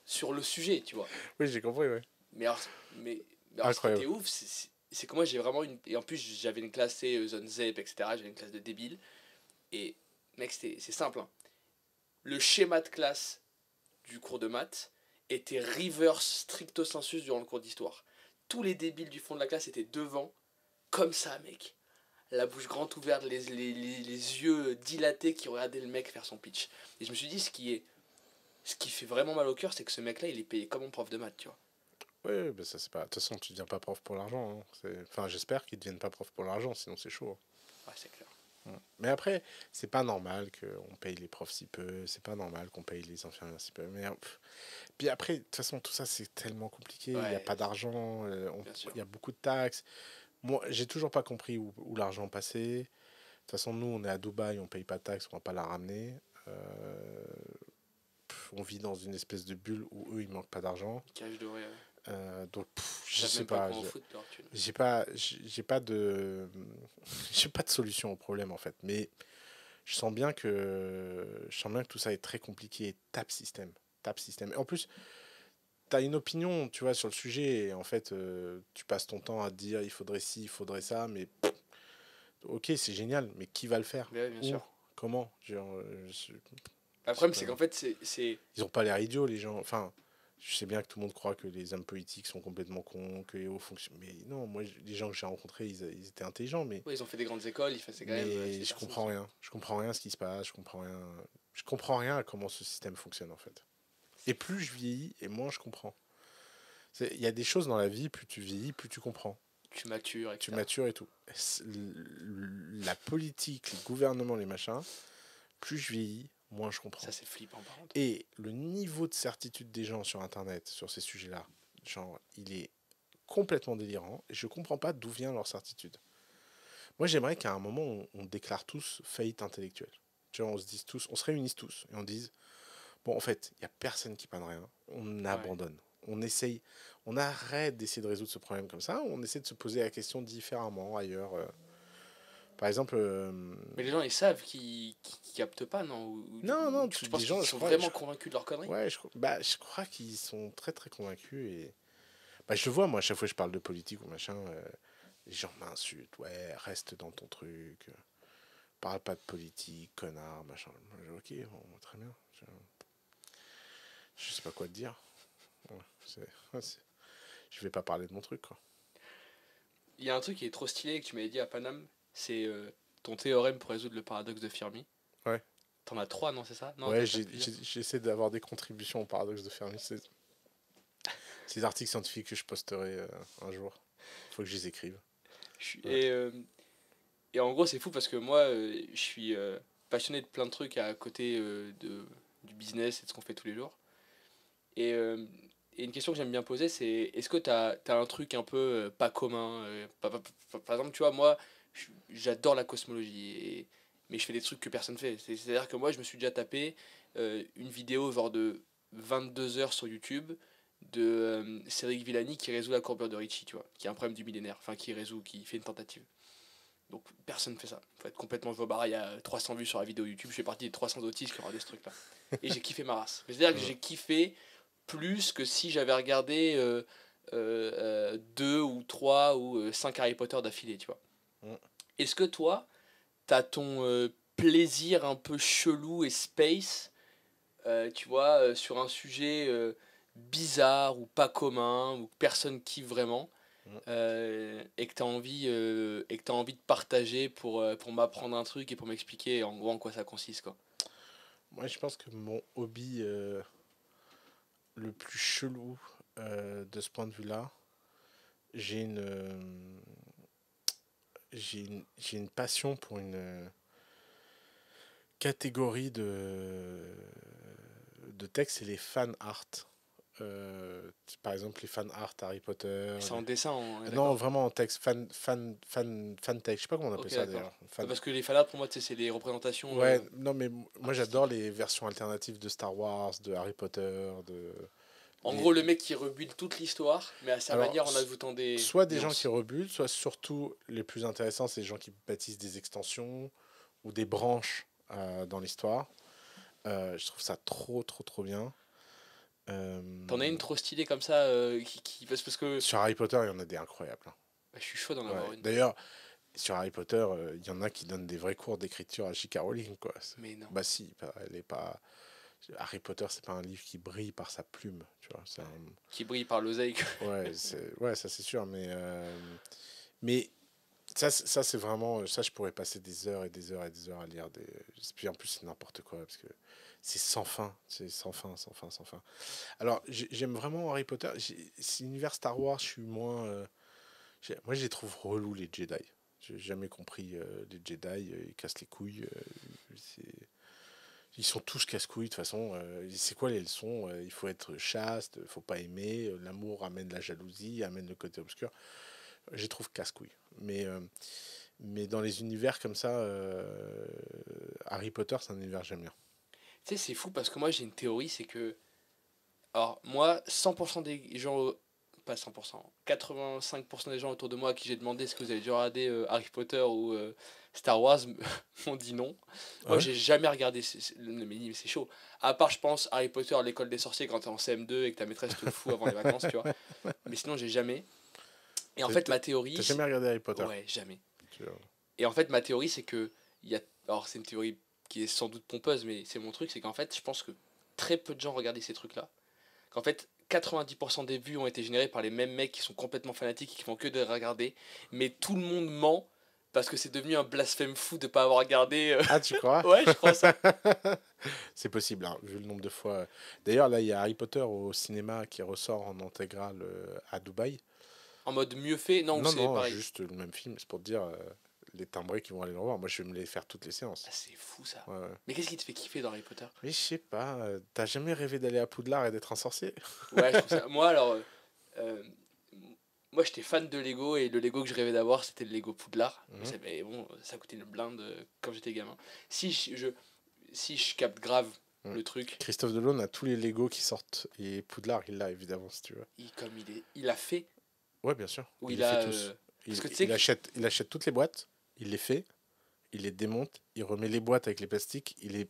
Sur le sujet, tu vois. Oui, j'ai compris, ouais. Mais alors, mais alors ce qui Incroyable. était ouf, c'est que moi j'ai vraiment une. Et en plus j'avais une classe, c'est Zone ZEP, etc. J'avais une classe de débiles. Et mec, c'est simple, hein. Le schéma de classe du cours de maths était reverse stricto sensus durant le cours d'histoire. Tous les débiles du fond de la classe étaient devant, comme ça, mec. La bouche grande ouverte, les yeux dilatés qui regardaient le mec faire son pitch. Et je me suis dit, ce qui fait vraiment mal au cœur, c'est que ce mec-là, il est payé comme un prof de maths, tu vois. Ouais, bah ça c'est pas. De toute façon, tu deviens pas prof pour l'argent, hein. Enfin, j'espère qu'ils deviennent pas prof pour l'argent, sinon c'est chaud, Ouais, c'est clair. hein. Mais après, c'est pas normal qu'on paye les profs si peu, c'est pas normal qu'on paye les infirmières si peu. Mais puis après, de toute façon, tout ça c'est tellement compliqué, il n'y a Ouais, pas d'argent, bien sûr. il y a beaucoup de taxes. Moi, j'ai toujours pas compris où l'argent passait. De toute façon, nous, on est à Dubaï, on paye pas de taxes, on va pas la ramener. On vit dans une espèce de bulle où eux, ils manquent pas d'argent. Cage doré, ouais. Donc, Ils je savent sais même pas pas. comment foot leur thune. J'ai pas de, j'ai pas de solution au problème en fait. Mais je sens bien que tout ça est très compliqué. Tape système. Et en plus, tu as une opinion, tu vois, sur le sujet. Et en fait, tu passes ton temps à te dire, il faudrait ci, il faudrait ça. Mais ok, c'est génial. Mais qui va le faire? Mais ouais, bien Où? sûr. Comment? Genre, Le je sais problème, c'est pas. qu'en fait, c'est. Ils ont pas l'air idiots, les gens. Enfin, je sais bien que tout le monde croit que les hommes politiques sont complètement cons, que les hauts fonctionnaires. Mais non, moi, les gens que j'ai rencontrés, ils étaient intelligents, Ouais, ils ont fait des grandes écoles, c'est quand même. C'est mais des je personnes comprends qui. rien. Je comprends rien à ce qui se passe. Je comprends rien à comment ce système fonctionne en fait. Et plus je vieillis, et moins je comprends. Il y a des choses dans la vie, plus tu vieillis, plus tu comprends. Tu matures, Tu etc. matures et tout. La politique, les gouvernements, les machins, plus je vieillis, moins je comprends. Ça, c'est flippant, par contre. Et le niveau de certitude des gens sur Internet, sur ces sujets-là, genre, il est complètement délirant. Et je comprends pas d'où vient leur certitude. Moi, j'aimerais qu'à un moment, on déclare tous faillite intellectuelle. Tu vois, on se dise tous, on se réunisse tous et on dise, bon, en fait, il n'y a personne qui panne rien. On Ouais. abandonne. On essaye, on arrête d'essayer de résoudre ce problème comme ça. On essaie de se poser la question différemment ailleurs. Par exemple, Mais les gens, ils savent qu'ils captent pas, non? non, non, Tu les penses qu'ils gens, sont vraiment convaincus de leur connerie? ouais, bah, je crois qu'ils sont très très convaincus et bah, je le vois, moi, à chaque fois que je parle de politique ou machin, les gens m'insultent. Ouais, reste dans ton truc. Parle pas de politique, connard, machin. Moi, je dis, ok, bon, très bien. Je sais pas quoi te dire. Ouais, je vais pas parler de mon truc, quoi. Il y a un truc qui est trop stylé que tu m'avais dit à Paname, c'est ton théorème pour résoudre le paradoxe de Fermi. Ouais. T'en as trois, non, c'est ça? Non, Ouais, t'as plusieurs. j'essaie d'avoir des contributions au paradoxe de Fermi. C'est ces articles scientifiques que je posterai un jour. Faut que je les écrive. Ouais. Et en gros, c'est fou parce que moi, je suis passionné de plein de trucs à côté du business et de ce qu'on fait tous les jours. Et, euh, et une question que j'aime bien poser, c'est est-ce que t'as un truc un peu pas commun par exemple, tu vois, moi, j'adore la cosmologie, mais je fais des trucs que personne fait. C'est-à-dire que moi, je me suis déjà tapé une vidéo genre de 22 heures sur YouTube de Cédric Villani qui résout la courbure de Ricci, tu vois, qui a un problème du millénaire, enfin qui fait une tentative. Donc personne ne fait ça. Faut être complètement jobard. Il y a 300 vues sur la vidéo YouTube. Je fais partie des 300 autistes qui aura des trucs là. Et j'ai kiffé ma race. C'est-à-dire que j'ai kiffé plus que si j'avais regardé 2 ou 3 ou 5 Harry Potter d'affilée, tu vois. Mm. Est-ce que toi, t'as ton plaisir un peu chelou et space, tu vois, sur un sujet bizarre ou pas commun, ou que personne kiffe vraiment, Mm. et que t'as envie de partager pour m'apprendre un truc et pour m'expliquer en gros en quoi ça consiste, quoi. Moi, je pense que mon hobby le plus chelou de ce point de vue-là, j'ai une, j'ai une passion pour une catégorie de textes, c'est les fan art. Par exemple, les fan art Harry Potter. C'est en dessin, on est Non, d'accord? vraiment en texte, fan texte. Je sais pas comment on appelle Ok, ça d'accord. d'ailleurs. Fan. Parce que les fanarts, pour moi, tu sais, c'est les représentations Ouais, non, mais moi j'adore artistiques. les versions alternatives de Star Wars, de Harry Potter, de. En les- gros, le mec qui rebute toute l'histoire, mais à sa Alors, manière en ajoutant des soit des gens qui nuances. rebutent, soit surtout les plus intéressants, c'est les gens qui bâtissent des extensions ou des branches dans l'histoire. Je trouve ça trop, trop, trop bien. Euh, T'en as une trop stylée comme ça parce que Sur Harry Potter, il y en a des incroyables, hein. Je suis chaud d'en Ouais. avoir une. D'ailleurs, sur Harry Potter, il y en a qui donnent des vrais cours d'écriture à J.K. Rowling, quoi. Mais non. Bah si, elle est pas. Harry Potter, c'est pas un livre qui brille par sa plume, tu vois. Qui brille par l'oseille. Ouais, ça c'est sûr, mais ça c'est vraiment, ça je pourrais passer des heures et des heures et des heures à lire des. Puis en plus c'est n'importe quoi parce que c'est sans fin, c'est sans fin, sans fin, sans fin. Alors j'aime vraiment Harry Potter. C'est l'univers Star Wars, je suis moins. Moi je les trouve relous les Jedi. J'ai jamais compris les Jedi, ils cassent les couilles. Ils sont tous casse-couilles de toute façon. C'est quoi les leçons? Il faut être chaste, il faut pas aimer. L'amour amène la jalousie, amène le côté obscur. Je les trouve casse-couilles. Mais dans les univers comme ça, Harry Potter, c'est un univers que j'aime bien. Tu sais, c'est fou parce que moi j'ai une théorie, c'est que. Alors, moi, 100% des gens. Pas 100%. 85% des gens autour de moi à qui j'ai demandé est-ce que vous avez déjà regardé Harry Potter ou Star Wars m'ont dit non. Moi, Ouais. j'ai jamais regardé. Mais c'est chaud. À part, je pense, Harry Potter, l'école des sorciers quand t'es en CM2 et que ta maîtresse te le fout avant les vacances, tu vois. Mais sinon, j'ai jamais. Et en fait, ma théorie. T'as jamais regardé Harry Potter? Ouais, jamais. Tu vois. Et en fait, ma théorie, c'est que. Il y a... Alors, c'est une théorie qui est sans doute pompeuse, mais c'est mon truc, c'est qu'en fait, je pense que très peu de gens regardaient ces trucs-là. Qu'en fait, 90% des vues ont été générées par les mêmes mecs qui sont complètement fanatiques et qui font que de regarder. Mais tout le monde ment parce que c'est devenu un blasphème fou de pas avoir regardé. Ah, tu crois? Ouais, je crois ça. C'est possible, hein, vu le nombre de fois. D'ailleurs, là, il y a Harry Potter au cinéma qui ressort en intégrale à Dubaï. En mode mieux fait, non, Non, c'est non, pareil. juste le même film, c'est pour te dire les timbrés qui vont aller le revoir. Moi, je vais me les faire toutes les séances. Ah, c'est fou ça. Ouais, ouais. Mais qu'est-ce qui te fait kiffer dans Harry Potter? Mais je sais pas, t'as jamais rêvé d'aller à Poudlard et d'être un sorcier? Ouais, je trouve ça. Moi, alors. euh, Moi, j'étais fan de Lego et le Lego que je rêvais d'avoir, c'était le Lego Poudlard. Mhm. Mais bon, ça coûtait une blinde quand j'étais gamin. Si je capte grave Mhm. le truc, Christophe Delaune a tous les Lego qui sortent. Et Poudlard, il l'a évidemment, si tu veux. il a fait, Ouais, bien sûr. ou Il il les fait a. tous. Parce que tu sais Il il achète toutes les boîtes, il les fait, il les démonte, il remet les boîtes avec les plastiques, il les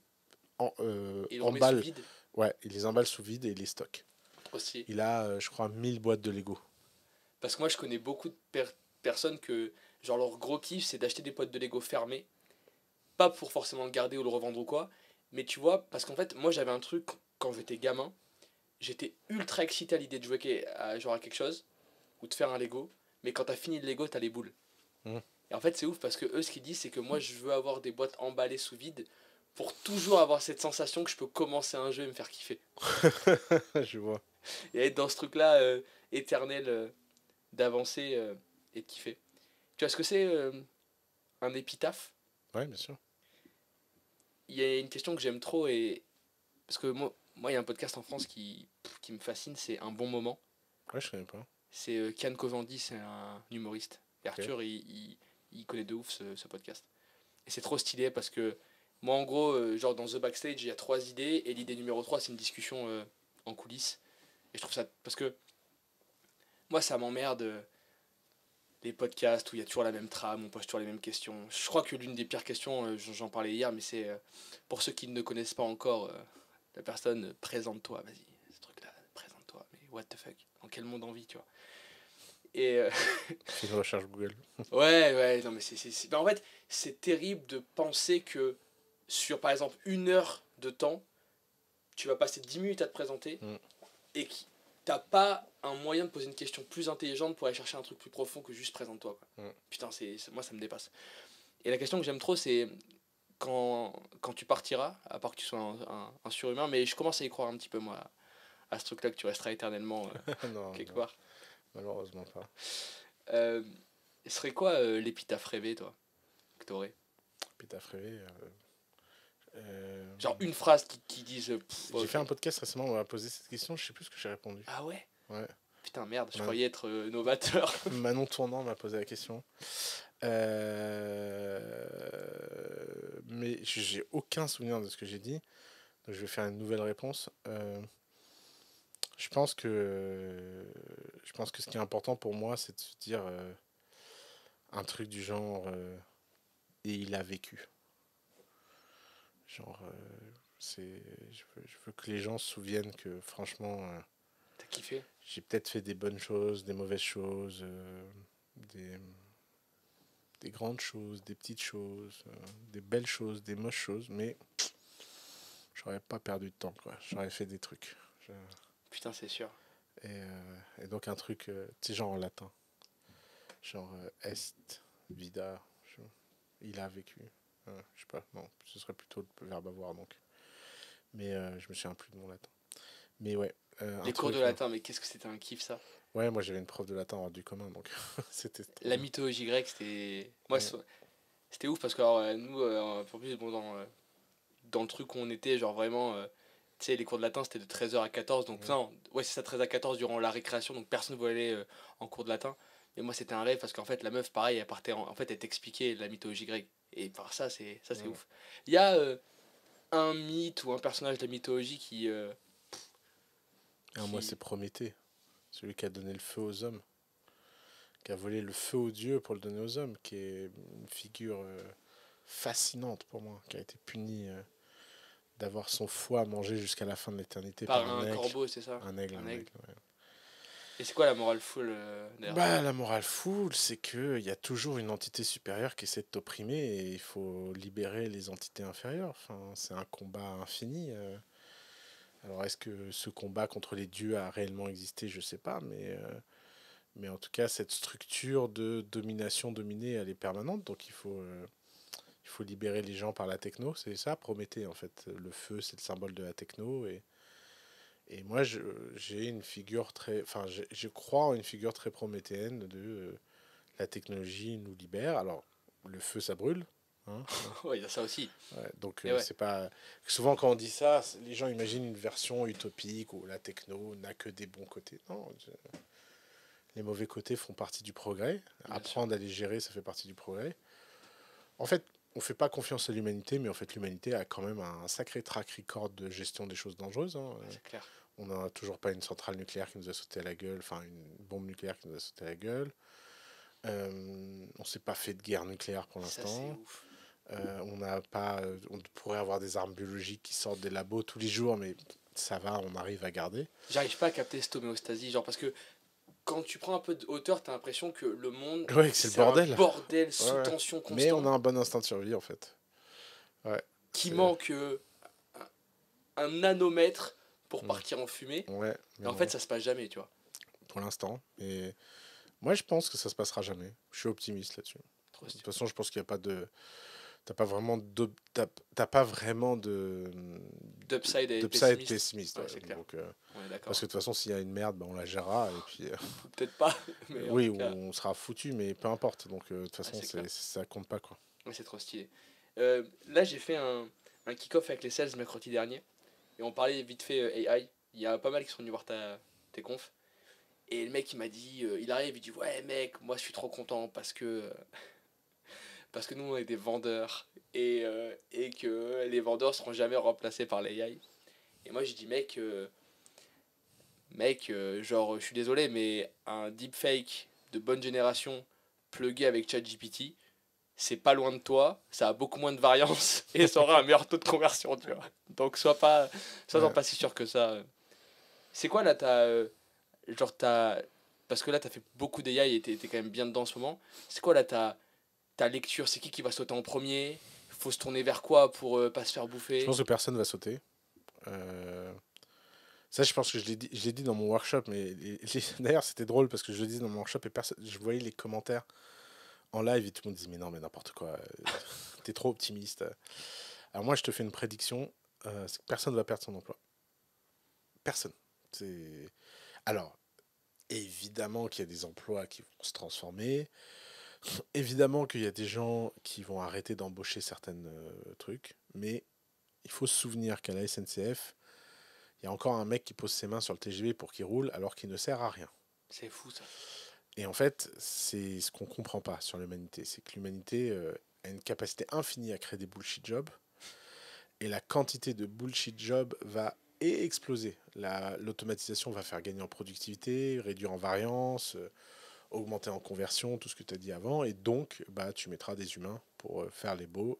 il le remet sous emballe. vide Ouais, il les emballe sous vide et il les stocke. aussi. Il a, je crois, 1000 boîtes de Lego. Parce que moi, je connais beaucoup de personnes que, genre, leur gros kiff, c'est d'acheter des potes de Lego fermés. Pas pour forcément le garder ou le revendre ou quoi. Mais tu vois, parce qu'en fait, moi, j'avais un truc quand j'étais gamin. J'étais ultra excité à l'idée de jouer genre à quelque chose ou de faire un Lego. Mais quand t'as fini le Lego, t'as les boules. Mhm. Et en fait, c'est ouf parce que eux, ce qu'ils disent, c'est que moi, je veux avoir des boîtes emballées sous vide pour toujours avoir cette sensation que je peux commencer un jeu et me faire kiffer. Je vois. Et être dans ce truc-là éternel d'avancer et de kiffer. Tu vois ce que c'est un épitaphe? Ouais, bien sûr. Il y a une question que j'aime trop et parce que moi il y a un podcast en France qui me fascine, c'est Un bon moment. Ouais, je connais pas. C'est Kian Kojandi, c'est un humoriste. Et Arthur, il connaît de ouf ce podcast. Et c'est trop stylé parce que moi en gros, genre dans The Backstage, il y a 3 idées et l'idée numéro 3 c'est une discussion en coulisses. Et je trouve ça parce que moi ça m'emmerde les podcasts où il y a toujours la même trame, on pose toujours les mêmes questions. Je crois que l'une des pires questions, j'en parlais hier, mais c'est pour ceux qui ne connaissent pas encore la personne, présente-toi, vas-y, ce truc-là, présente-toi, mais what the fuck, dans quel monde on vit, tu vois. Et Fais une recherche Google. ouais, non, mais ben, en fait, c'est terrible de penser que sur, par exemple, 1 heure de temps, tu vas passer 10 minutes à te présenter Mm. et que t'as pas un moyen de poser une question plus intelligente pour aller chercher un truc plus profond que juste présente-toi, quoi. Mm. Putain, moi ça me dépasse. Et la question que j'aime trop, c'est quand tu partiras, à part que tu sois un surhumain, mais je commence à y croire un petit peu, moi, à ce truc-là, que tu resteras éternellement Non, quelque non, part. malheureusement pas. Ce serait quoi l'épitaphe rêvé, toi, que t'aurais? Puis t'as rêvé. Genre une phrase qui dise. J'ai fait un podcast récemment où on m'a posé cette question, je sais plus ce que j'ai répondu. Ah ouais? Ouais. Putain, merde, je Ouais. croyais être novateur. Manon Tournant m'a posé la question. Mais j'ai aucun souvenir de ce que j'ai dit. Donc je vais faire une nouvelle réponse. Je pense que ce qui est important pour moi, c'est de se dire un truc du genre et il a vécu. Genre, je veux que les gens se souviennent que franchement, T'as kiffé? j'ai peut-être fait des bonnes choses, des mauvaises choses. des, des grandes choses, des petites choses, des belles choses, des moches choses, mais j'aurais pas perdu de temps, quoi. J'aurais fait des trucs. Je- Putain, c'est sûr. et donc un truc, tu sais, genre en latin. Genre est, vida, je- il a vécu. Je sais pas, non, ce serait plutôt le verbe avoir donc. Mais je me souviens plus de mon latin. Mais ouais, un Les cours de truc. latin, mais qu'est-ce que c'était un kiff ça. Ouais, moi j'avais une prof de latin hors du commun, donc c'était trop La bien. mythologie grecque, c'était. Moi, Mm. c'était ouf parce que alors, nous, en plus, bon, dans le truc où on était, genre vraiment. Tu sais, les cours de latin c'était de 13h à 14, donc Mm. non, ouais, c'est ça, 13 à 14 durant la récréation, donc personne ne voulait aller en cours de latin. Et moi, c'était un rêve parce qu'en fait, la meuf, pareil, elle partait en fait, elle t'expliquait la mythologie grecque. Et par ça, c'est Mm. ouf. Il y a un mythe ou un personnage de la mythologie qui. Ah, moi c'est qui... Prométhée, celui qui a donné le feu aux hommes, qui a volé le feu aux dieux pour le donner aux hommes, qui est une figure fascinante pour moi, qui a été puni d'avoir son foie mangé jusqu'à la fin de l'éternité Par par un un aigle. corbeau, c'est ça. Un aigle, Un un aigle. aigle, ouais. Et c'est quoi la morale full derrière ça? Bah, la morale full, c'est que il y a toujours une entité supérieure qui essaie de t'opprimer et il faut libérer les entités inférieures. Enfin, c'est un combat infini. Alors, est-ce que ce combat contre les dieux a réellement existé? Je sais pas, mais en tout cas, cette structure de domination-dominée, elle est permanente. Donc, il faut libérer les gens par la techno. C'est ça, Prométhée, en fait. Le feu, c'est le symbole de la techno. Et moi, j'ai une figure très. Enfin, je crois en une figure très prométhéenne de la technologie nous libère. Alors, le feu, ça brûle. Hein, Ouais, il y a ça aussi. ouais, donc, Mais ouais, c'est pas. Souvent, quand on dit ça, les gens imaginent une version utopique où la techno n'a que des bons côtés. Non, les mauvais côtés font partie du progrès. bien sûr. Apprendre à les gérer, ça fait partie du progrès. En fait, on fait pas confiance à l'humanité, mais en fait, l'humanité a quand même un sacré track record de gestion des choses dangereuses. Hein. Ouais, c'est clair. On n'a toujours pas une centrale nucléaire qui nous a sauté à la gueule, enfin une bombe nucléaire qui nous a sauté à la gueule. On s'est pas fait de guerre nucléaire pour Ça, c'est l'instant. ouf. On n'a pas, on pourrait avoir des armes biologiques qui sortent des labos tous les jours, mais ça va, on arrive à garder. J'arrive pas à capter cette homéostasie, genre parce que quand tu prends un peu de hauteur, t'as l'impression que le monde, Ouais, que c'est le c'est un bordel. bordel Ouais, sous ouais. tension Mais on constant, a un bon instinct de survie en fait. Ouais. qui C'est- manque un nanomètre pour Mm. partir en fumée. Ouais, Et mais en non, fait, ça se passe jamais, tu vois. pour l'instant. Et moi, je pense que ça se passera jamais. Je suis optimiste là-dessus. Trop De toute stylé. façon, je pense qu'il n'y a pas de, t'as pas vraiment D'upside et d'upside pessimiste. pessimiste. Ouais, Ouais. c'est clair. Donc, On est d'accord. parce que de toute façon, s'il y a une merde, bah, on la gérera. Et puis, Ou peut-être pas, mais en oui, tout cas, on sera foutu, mais peu importe. Donc, de toute façon, c'est clair. ça compte pas, quoi. Ouais, c'est trop stylé. Là, j'ai fait un kick-off avec les sales mercredi dernier. Et on parlait vite fait AI. Il y a pas mal qui sont venus voir tes confs. Et le mec, il m'a dit, il arrive, il dit, ouais, mec, moi, je suis trop content parce que nous, on est des vendeurs. Et que les vendeurs seront jamais remplacés par l'AI. Et moi, j'ai dit, genre, je suis désolé, mais un deepfake de bonne génération plugué avec ChatGPT, c'est pas loin de toi, ça a beaucoup moins de variance et ça aura un meilleur taux de conversion, tu vois. Donc sois Ouais. pas si sûr que ça. C'est quoi là, genre parce que là t'as fait beaucoup d'AI et t'es quand même bien dedans en ce moment. C'est quoi là ta lecture, c'est qui va sauter en premier? Faut se tourner vers quoi pour pas se faire Je bouffer? pense que personne va sauter. Euh, Ça, je pense que je l'ai dit dans mon workshop, mais d'ailleurs, c'était drôle parce que je le disais dans mon workshop et je voyais les commentaires en live et tout le monde disait, mais non, mais n'importe quoi, t'es trop optimiste. Alors, moi, je te fais une prédiction, c'est que personne ne va perdre son emploi. Personne. C'est... Alors, évidemment qu'il y a des emplois qui vont se transformer. Évidemment qu'il y a des gens qui vont arrêter d'embaucher certains trucs. Mais il faut se souvenir qu'à la SNCF, il y a encore un mec qui pose ses mains sur le TGV pour qu'il roule alors qu'il ne sert à rien. C'est fou ça. Et en fait, c'est ce qu'on comprend pas sur l'humanité. C'est que l'humanité a une capacité infinie à créer des bullshit jobs. Et la quantité de bullshit jobs va exploser. L'automatisation va faire gagner en productivité, réduire en variance, augmenter en conversion, tout ce que tu as dit avant. Et donc, bah, tu mettras des humains pour faire les beaux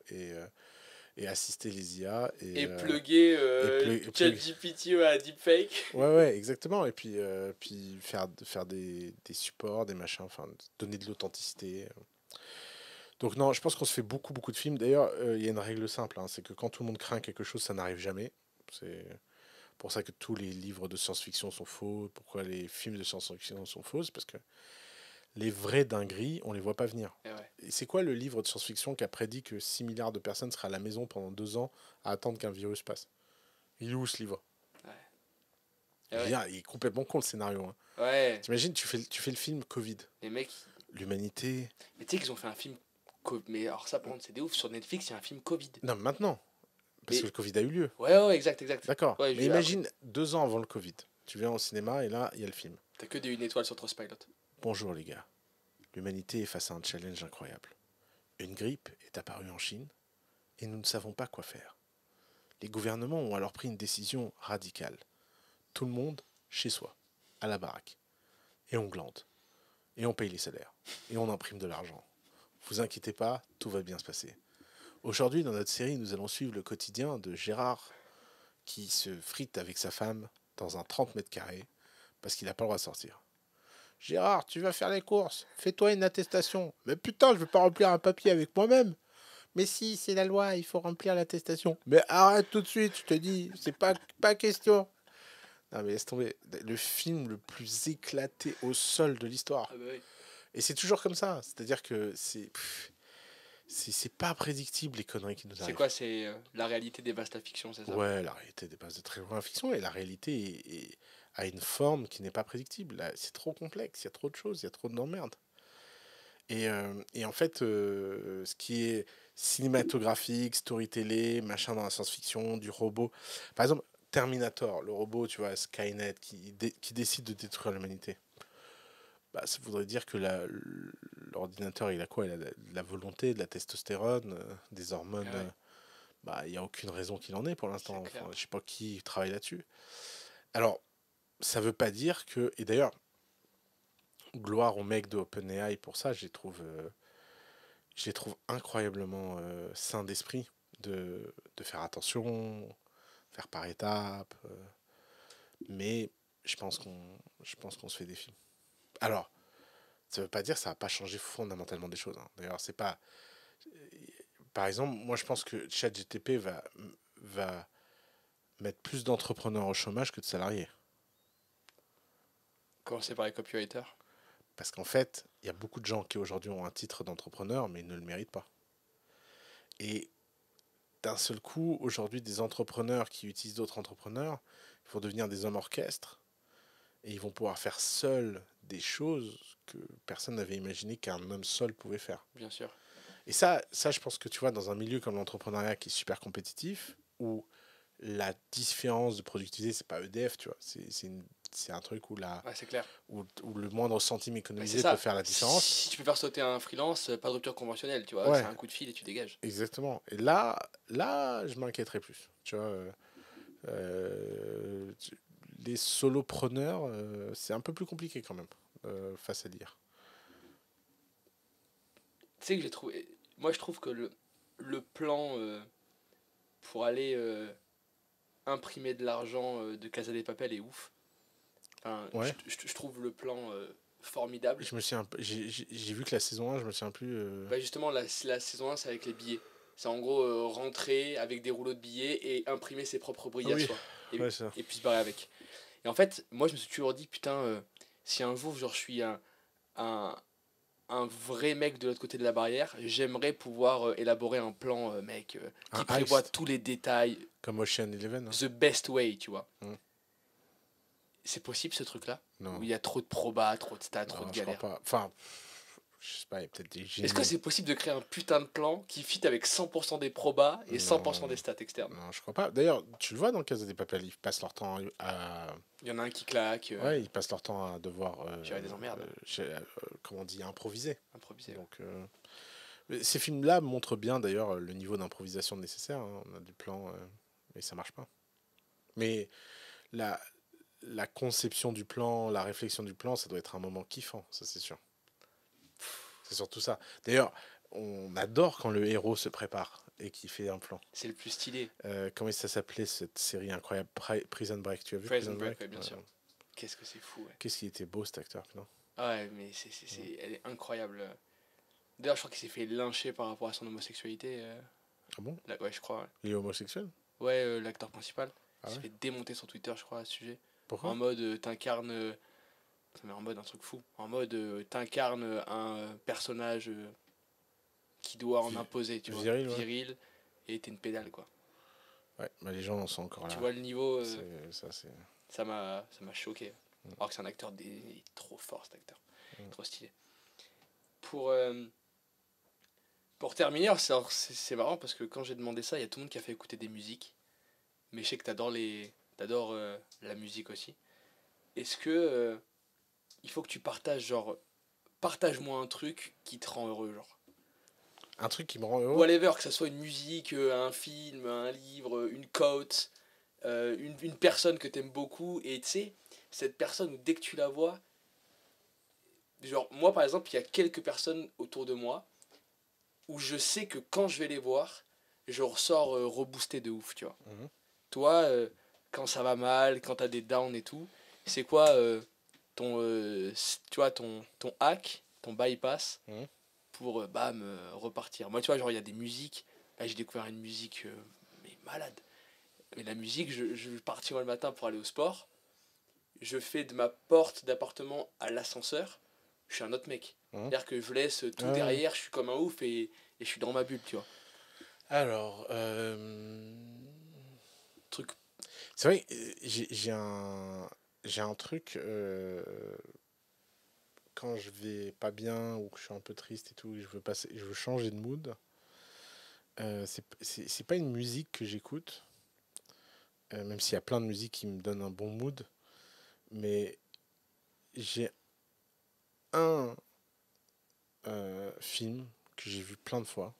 et assister les IA. Et euh, plugger et ChatGPT à deepfake. ouais, exactement. Et puis faire des supports, des machins, enfin, donner de l'authenticité. Donc non, je pense qu'on se fait beaucoup, beaucoup de films. D'ailleurs, il y a une règle simple, hein, c'est que quand tout le monde craint quelque chose, ça n'arrive jamais. C'est pour ça que tous les livres de science-fiction sont faux. Pourquoi les films de science-fiction sont faux? C'est parce que les vraies dingueries, on les voit pas venir. Et ouais. Et c'est quoi le livre de science-fiction qui a prédit que 6 milliards de personnes seraient à la maison pendant 2 ans à attendre qu'un virus passe? Il est où ce livre? Ouais. Je veux dire, il est complètement con le scénario, hein. Ouais. T'imagines, tu fais le film Covid. Les mecs. L'humanité. Mais tu sais qu'ils ont fait un film. Mais alors, ça, par contre, c'est des ouf. Sur Netflix, il y a un film Covid. Non, maintenant. Parce Mais- que le Covid a eu lieu. Ouais, exact. D'accord. Ouais, Mais imagine 2 ans avant le Covid. Tu viens au cinéma et là, il y a le film. T'as que une étoile sur Trustpilot. Bonjour les gars. L'humanité est face à un challenge incroyable. Une grippe est apparue en Chine et nous ne savons pas quoi faire. Les gouvernements ont alors pris une décision radicale. Tout le monde chez soi, à la baraque. Et on glande. Et on paye les salaires. Et on imprime de l'argent. Vous inquiétez pas, tout va bien se passer. Aujourd'hui, dans notre série, nous allons suivre le quotidien de Gérard qui se frite avec sa femme dans un 30 mètres carrés parce qu'il n'a pas le droit de sortir. Gérard, tu vas faire les courses. Fais-toi une attestation. Mais putain, je vais pas remplir un papier avec moi-même. Mais si, c'est la loi, il faut remplir l'attestation. Mais arrête tout de suite, je te dis, c'est pas question. Non mais laisse tomber. Le film le plus éclaté au sol de l'histoire. Ah bah oui. Et c'est toujours comme ça. C'est-à-dire que c'est pas prédictible les conneries qui nous C'est arrivent. quoi? C'est la réalité dépasse la fiction, c'est ça? Ouais, la réalité dépasse de très loin la fiction et la réalité a une forme qui n'est pas prédictible. Là, c'est trop complexe, il y a trop de choses, il y a trop d'emmerdes. Et en fait, ce qui est cinématographique, storytelling, machin dans la science-fiction, du robot. Par exemple, Terminator, le robot, tu vois, Skynet, qui décide de détruire l'humanité. Bah, ça voudrait dire que l'ordinateur, il a quoi? Il a de la volonté, de la testostérone, des hormones. Ah ouais. Bah, il n'y a aucune raison qu'il en ait pour l'instant. C'est clair. Enfin, je sais pas qui travaille là-dessus. Alors, ça veut pas dire que. Et d'ailleurs, gloire aux mecs de OpenAI pour ça, je les trouve incroyablement sains d'esprit de faire attention, faire par étapes. Mais je pense qu'on se fait des films. Alors, ça veut pas dire que ça va pas changer fondamentalement des choses, hein. D'ailleurs, c'est pas. Par exemple, moi je pense que ChatGTP va mettre plus d'entrepreneurs au chômage que de salariés. Commencer par les copywriters. Parce qu'en fait, il y a beaucoup de gens qui aujourd'hui ont un titre d'entrepreneur, mais ils ne le méritent pas. Et d'un seul coup, aujourd'hui, des entrepreneurs qui utilisent d'autres entrepreneurs, ils vont devenir des hommes orchestres et ils vont pouvoir faire seuls des choses que personne n'avait imaginé qu'un homme seul pouvait faire. Bien sûr. Et ça, je pense que tu vois, dans un milieu comme l'entrepreneuriat qui est super compétitif, où la différence de productivité, c'est pas EDF, tu vois, c'est un truc où, Ouais, c'est clair. où le moindre centime Bah, économisé c'est ça. peut faire la différence. Si tu peux faire sauter un freelance, pas de rupture conventionnelle, tu vois. Ouais. C'est un coup de fil et tu dégages. Exactement. Et là je m'inquiéterais plus. Tu vois, les solopreneurs, c'est un peu plus compliqué quand même face à dire. Tu sais que j'ai trouvé. Moi, je trouve que le plan pour aller imprimer de l'argent de Casa de Papel est ouf. Enfin, Ouais. je trouve le plan formidable. J'ai vu que la saison 1, je me souviens plus. Bah justement, la saison 1, c'est avec les billets. C'est en gros rentrer avec des rouleaux de billets et imprimer ses propres billets Ah oui. à soi. Et, Ouais, ça. et puis se barrer avec. Et en fait, moi, je me suis toujours dit, putain, si un jour, genre, je suis un, un vrai mec de l'autre côté de la barrière, j'aimerais pouvoir élaborer un plan, mec, qui Un prévoit heist. tous les détails, Comme Ocean Eleven, hein. the best way, tu vois. Mm. C'est possible ce truc-là? Non. Où il y a trop de probas, trop de stats, trop Non, de je crois galères. pas. Enfin, je sais pas, il y a peut-être des génies. Est-ce que c'est possible de créer un putain de plan qui fit avec 100% des probas et 100% des stats externes? Non, je crois pas. D'ailleurs, tu le vois dans Casa des Papel, ils passent leur temps à. Il y en a un qui claque, Ouais, ils passent leur temps à devoir. gérer des emmerdes. Comment on dit, improviser. improvisé. Donc, ces films-là montrent bien d'ailleurs le niveau d'improvisation nécessaire, hein. On a du plan, mais ça marche pas. Mais la conception du plan, la réflexion du plan, ça doit être un moment kiffant, ça c'est sûr. C'est surtout ça. D'ailleurs, on adore quand le héros se prépare et qui fait un plan. C'est le plus stylé. Comment ça s'appelait cette série incroyable, Prison Break, tu as vu Prison Break, ouais, bien sûr. Qu'est-ce que c'est fou, ouais. Qu'est-ce qu'il était beau cet acteur, non? Ouais, mais elle est incroyable. D'ailleurs, je crois qu'il s'est fait lyncher par rapport à son homosexualité. Ah bon? Là, ouais, je crois. Ouais, Il est homosexuel? ouais, l'acteur principal. Ah Il s'est ouais? fait démonter sur Twitter, je crois, à ce sujet. Pourquoi? En mode, t'incarnes. Mais en mode un truc fou. En mode, t'incarnes un personnage qui doit en imposer, tu vois. Viril, ouais. Viril. Et t'es une pédale, quoi. Ouais, bah les gens en sont encore là. Tu vois le niveau. C'est... Ça m'a choqué. Alors que c'est un acteur il est trop fort, cet acteur. Trop stylé. Pour terminer, c'est marrant parce que quand j'ai demandé ça, il y a tout le monde qui a fait écouter des musiques. Mais je sais que t'adores la musique aussi. Est-ce que il faut que tu partages, genre, partage-moi un truc qui te rend heureux, genre. Un truc qui me rend heureux? Whatever, que ça soit une musique, un film, un livre, une quote, une personne que t'aimes beaucoup. Et tu sais, cette personne, dès que tu la vois, genre, moi par exemple, il y a quelques personnes autour de moi où je sais que quand je vais les voir, je ressors reboosté de ouf, tu vois. Mhm. Toi, quand ça va mal, quand t'as des downs et tout, c'est quoi tu vois, ton hack, ton bypass pour bam, repartir? Moi, tu vois, genre, il y a des musiques. Là, j'ai découvert une musique mais malade. Mais la musique, je partis moi le matin pour aller au sport. Je fais de ma porte d'appartement à l'ascenseur. Je suis un autre mec. C'est-à-dire que je laisse tout derrière, je suis comme un ouf et je suis dans ma bulle, tu vois. Alors, Truc. c'est vrai, j'ai un truc, quand je vais pas bien ou que je suis un peu triste et tout, je veux changer de mood. C'est pas une musique que j'écoute, même s'il y a plein de musiques qui me donnent un bon mood, mais j'ai un film que j'ai vu plein de fois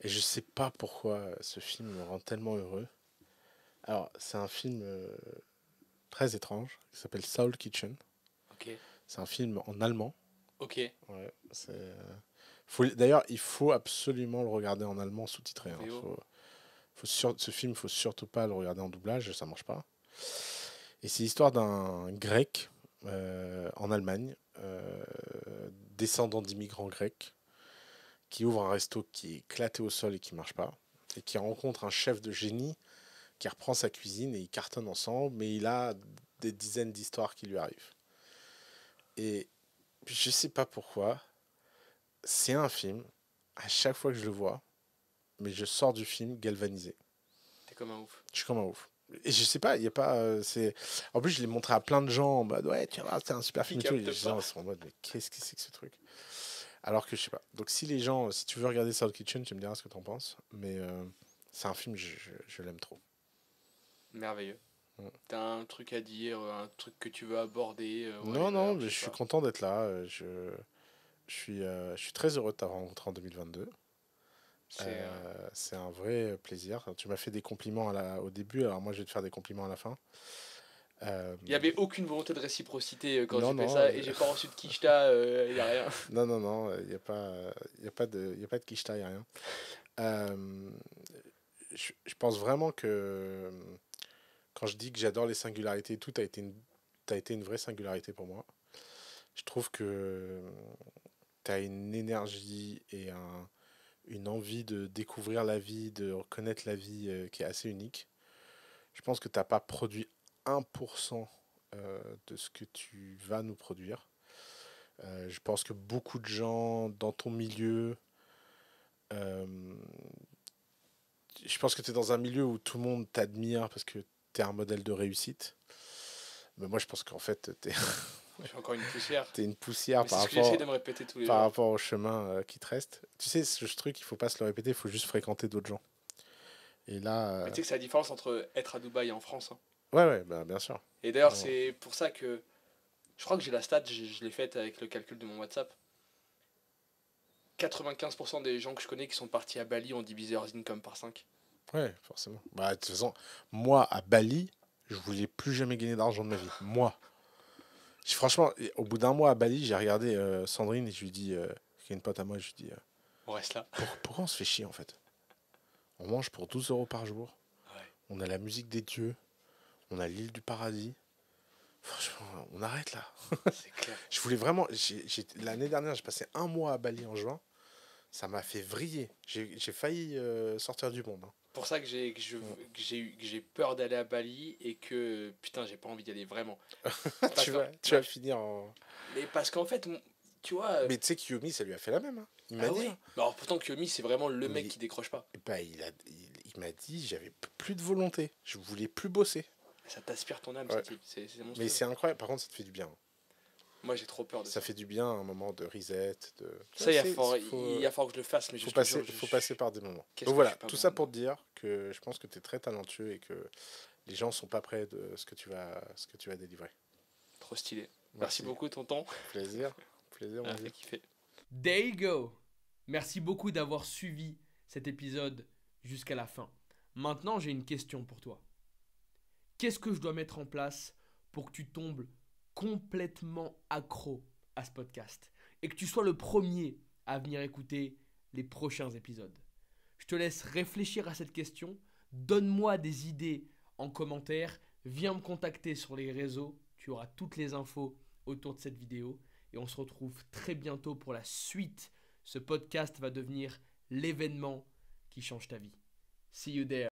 et je sais pas pourquoi ce film me rend tellement heureux. Alors, c'est un film très étrange qui s'appelle Soul Kitchen. Ok. C'est un film en allemand. Ok. Ouais, d'ailleurs, il faut absolument le regarder en allemand sous-titré. Hein. Ce film, faut surtout pas le regarder en doublage, ça marche pas. Et c'est l'histoire d'un grec en Allemagne, descendant d'immigrants grecs, qui ouvre un resto qui est éclaté au sol et qui marche pas, et qui rencontre un chef de génie qui reprend sa cuisine et ils cartonnent ensemble, mais il a des dizaines d'histoires qui lui arrivent. Et je sais pas pourquoi, c'est un film, à chaque fois que je le vois, mais je sors du film galvanisé. T'es comme un ouf. Je suis comme un ouf. Et je sais pas, il y a pas. En plus, je l'ai montré à plein de gens en mode ouais, tu vois, c'est un super film. Et tout. Et les gens sont en mode mais qu'est-ce que c'est que ce truc? Alors que je sais pas. Donc si tu veux regarder South Kitchen, tu me diras ce que t'en penses. Mais c'est un film, je l'aime trop. Merveilleux. T'as un truc à dire, un truc que tu veux aborder? Non, mais je suis content d'être là. Je suis très heureux de t'avoir rencontré en 2022. C'est un vrai plaisir. Tu m'as fait des compliments au début, alors moi je vais te faire des compliments à la fin. Il n'y avait aucune volonté de réciprocité quand Non, j'ai fait non, ça et j'ai pas reçu de quicheta, il n'y a rien. Non, il n'y a pas de quicheta, il n'y a rien. Je pense vraiment que quand je dis que j'adore les singularités, tout a été une vraie singularité pour moi. Je trouve que tu as une énergie et une envie de découvrir la vie, de connaître la vie qui est assez unique. Je pense que tu n'as pas produit 1% de ce que tu vas nous produire. Je pense que beaucoup de gens dans ton milieu, je pense que tu es dans un milieu où tout le monde t'admire parce que tu es un modèle de réussite. Mais moi, je pense qu'en fait, tu es... Je suis encore une poussière. T'es une poussière par rapport, de me répéter tous les par jours. rapport au chemin qui te reste. Tu sais, ce truc, il faut pas se le répéter, il faut juste fréquenter d'autres gens. Et là. Mais tu sais que c'est la différence entre être à Dubaï et en France. Hein. Ouais, bah, bien sûr. Et d'ailleurs, c'est pour ça que. Je crois que j'ai la stat, je l'ai faite avec le calcul de mon WhatsApp. 95% des gens que je connais qui sont partis à Bali ont divisé leurs income par 5. Ouais, forcément. Bah, de toute façon, moi, à Bali, je voulais plus jamais gagner d'argent de ma vie. Moi. Franchement, au bout d'un mois à Bali, j'ai regardé Sandrine et je lui dis, qui est une pote à moi, je lui dis, On reste là. pourquoi on se fait chier en fait? On mange pour 12 € par jour. Ouais. On a la musique des dieux. On a l'île du paradis. Franchement, on arrête là. C'est clair. Je voulais vraiment. L'année dernière, j'ai passé 1 mois à Bali en juin. Ça m'a fait vriller. J'ai failli sortir du monde. Hein. Pour ça que j'ai peur d'aller à Bali et que putain, j'ai pas envie d'y aller vraiment. tu vas finir en. Mais parce qu'en fait, tu vois. Mais tu sais, Kiyomi, ça lui a fait la même. Hein. Il m'a Ah dit. ouais. Hein. Alors pourtant, Kiyomi, c'est vraiment le mec Mais- qui décroche pas. Bah, il m'a dit, j'avais plus de volonté. Je voulais plus bosser. Ça t'aspire ton âme, Ouais. ce type. C'est monstrueux. Mais c'est incroyable. Par contre, ça te fait du bien. Moi, j'ai trop peur de ça. Ça fait du bien un moment de reset. Ça, il va C'est- falloir que je le fasse, mais faut te passer, jure, faut passer par des moments. Qu'est-ce Donc que voilà, je suis pas tout bon. ça pour te dire que je pense que tu es très talentueux et que les gens sont pas prêts de ce que tu vas délivrer. Trop stylé. Merci beaucoup, tonton. Plaisir, mon Ah, vieux. fait kiffer. There you go. Merci beaucoup d'avoir suivi cet épisode jusqu'à la fin. Maintenant, j'ai une question pour toi. Qu'est-ce que je dois mettre en place pour que tu tombes complètement accro à ce podcast et que tu sois le premier à venir écouter les prochains épisodes? Je te laisse réfléchir à cette question. Donne-moi des idées en commentaire. Viens me contacter sur les réseaux. Tu auras toutes les infos autour de cette vidéo. Et on se retrouve très bientôt pour la suite. Ce podcast va devenir l'événement qui change ta vie. See you there.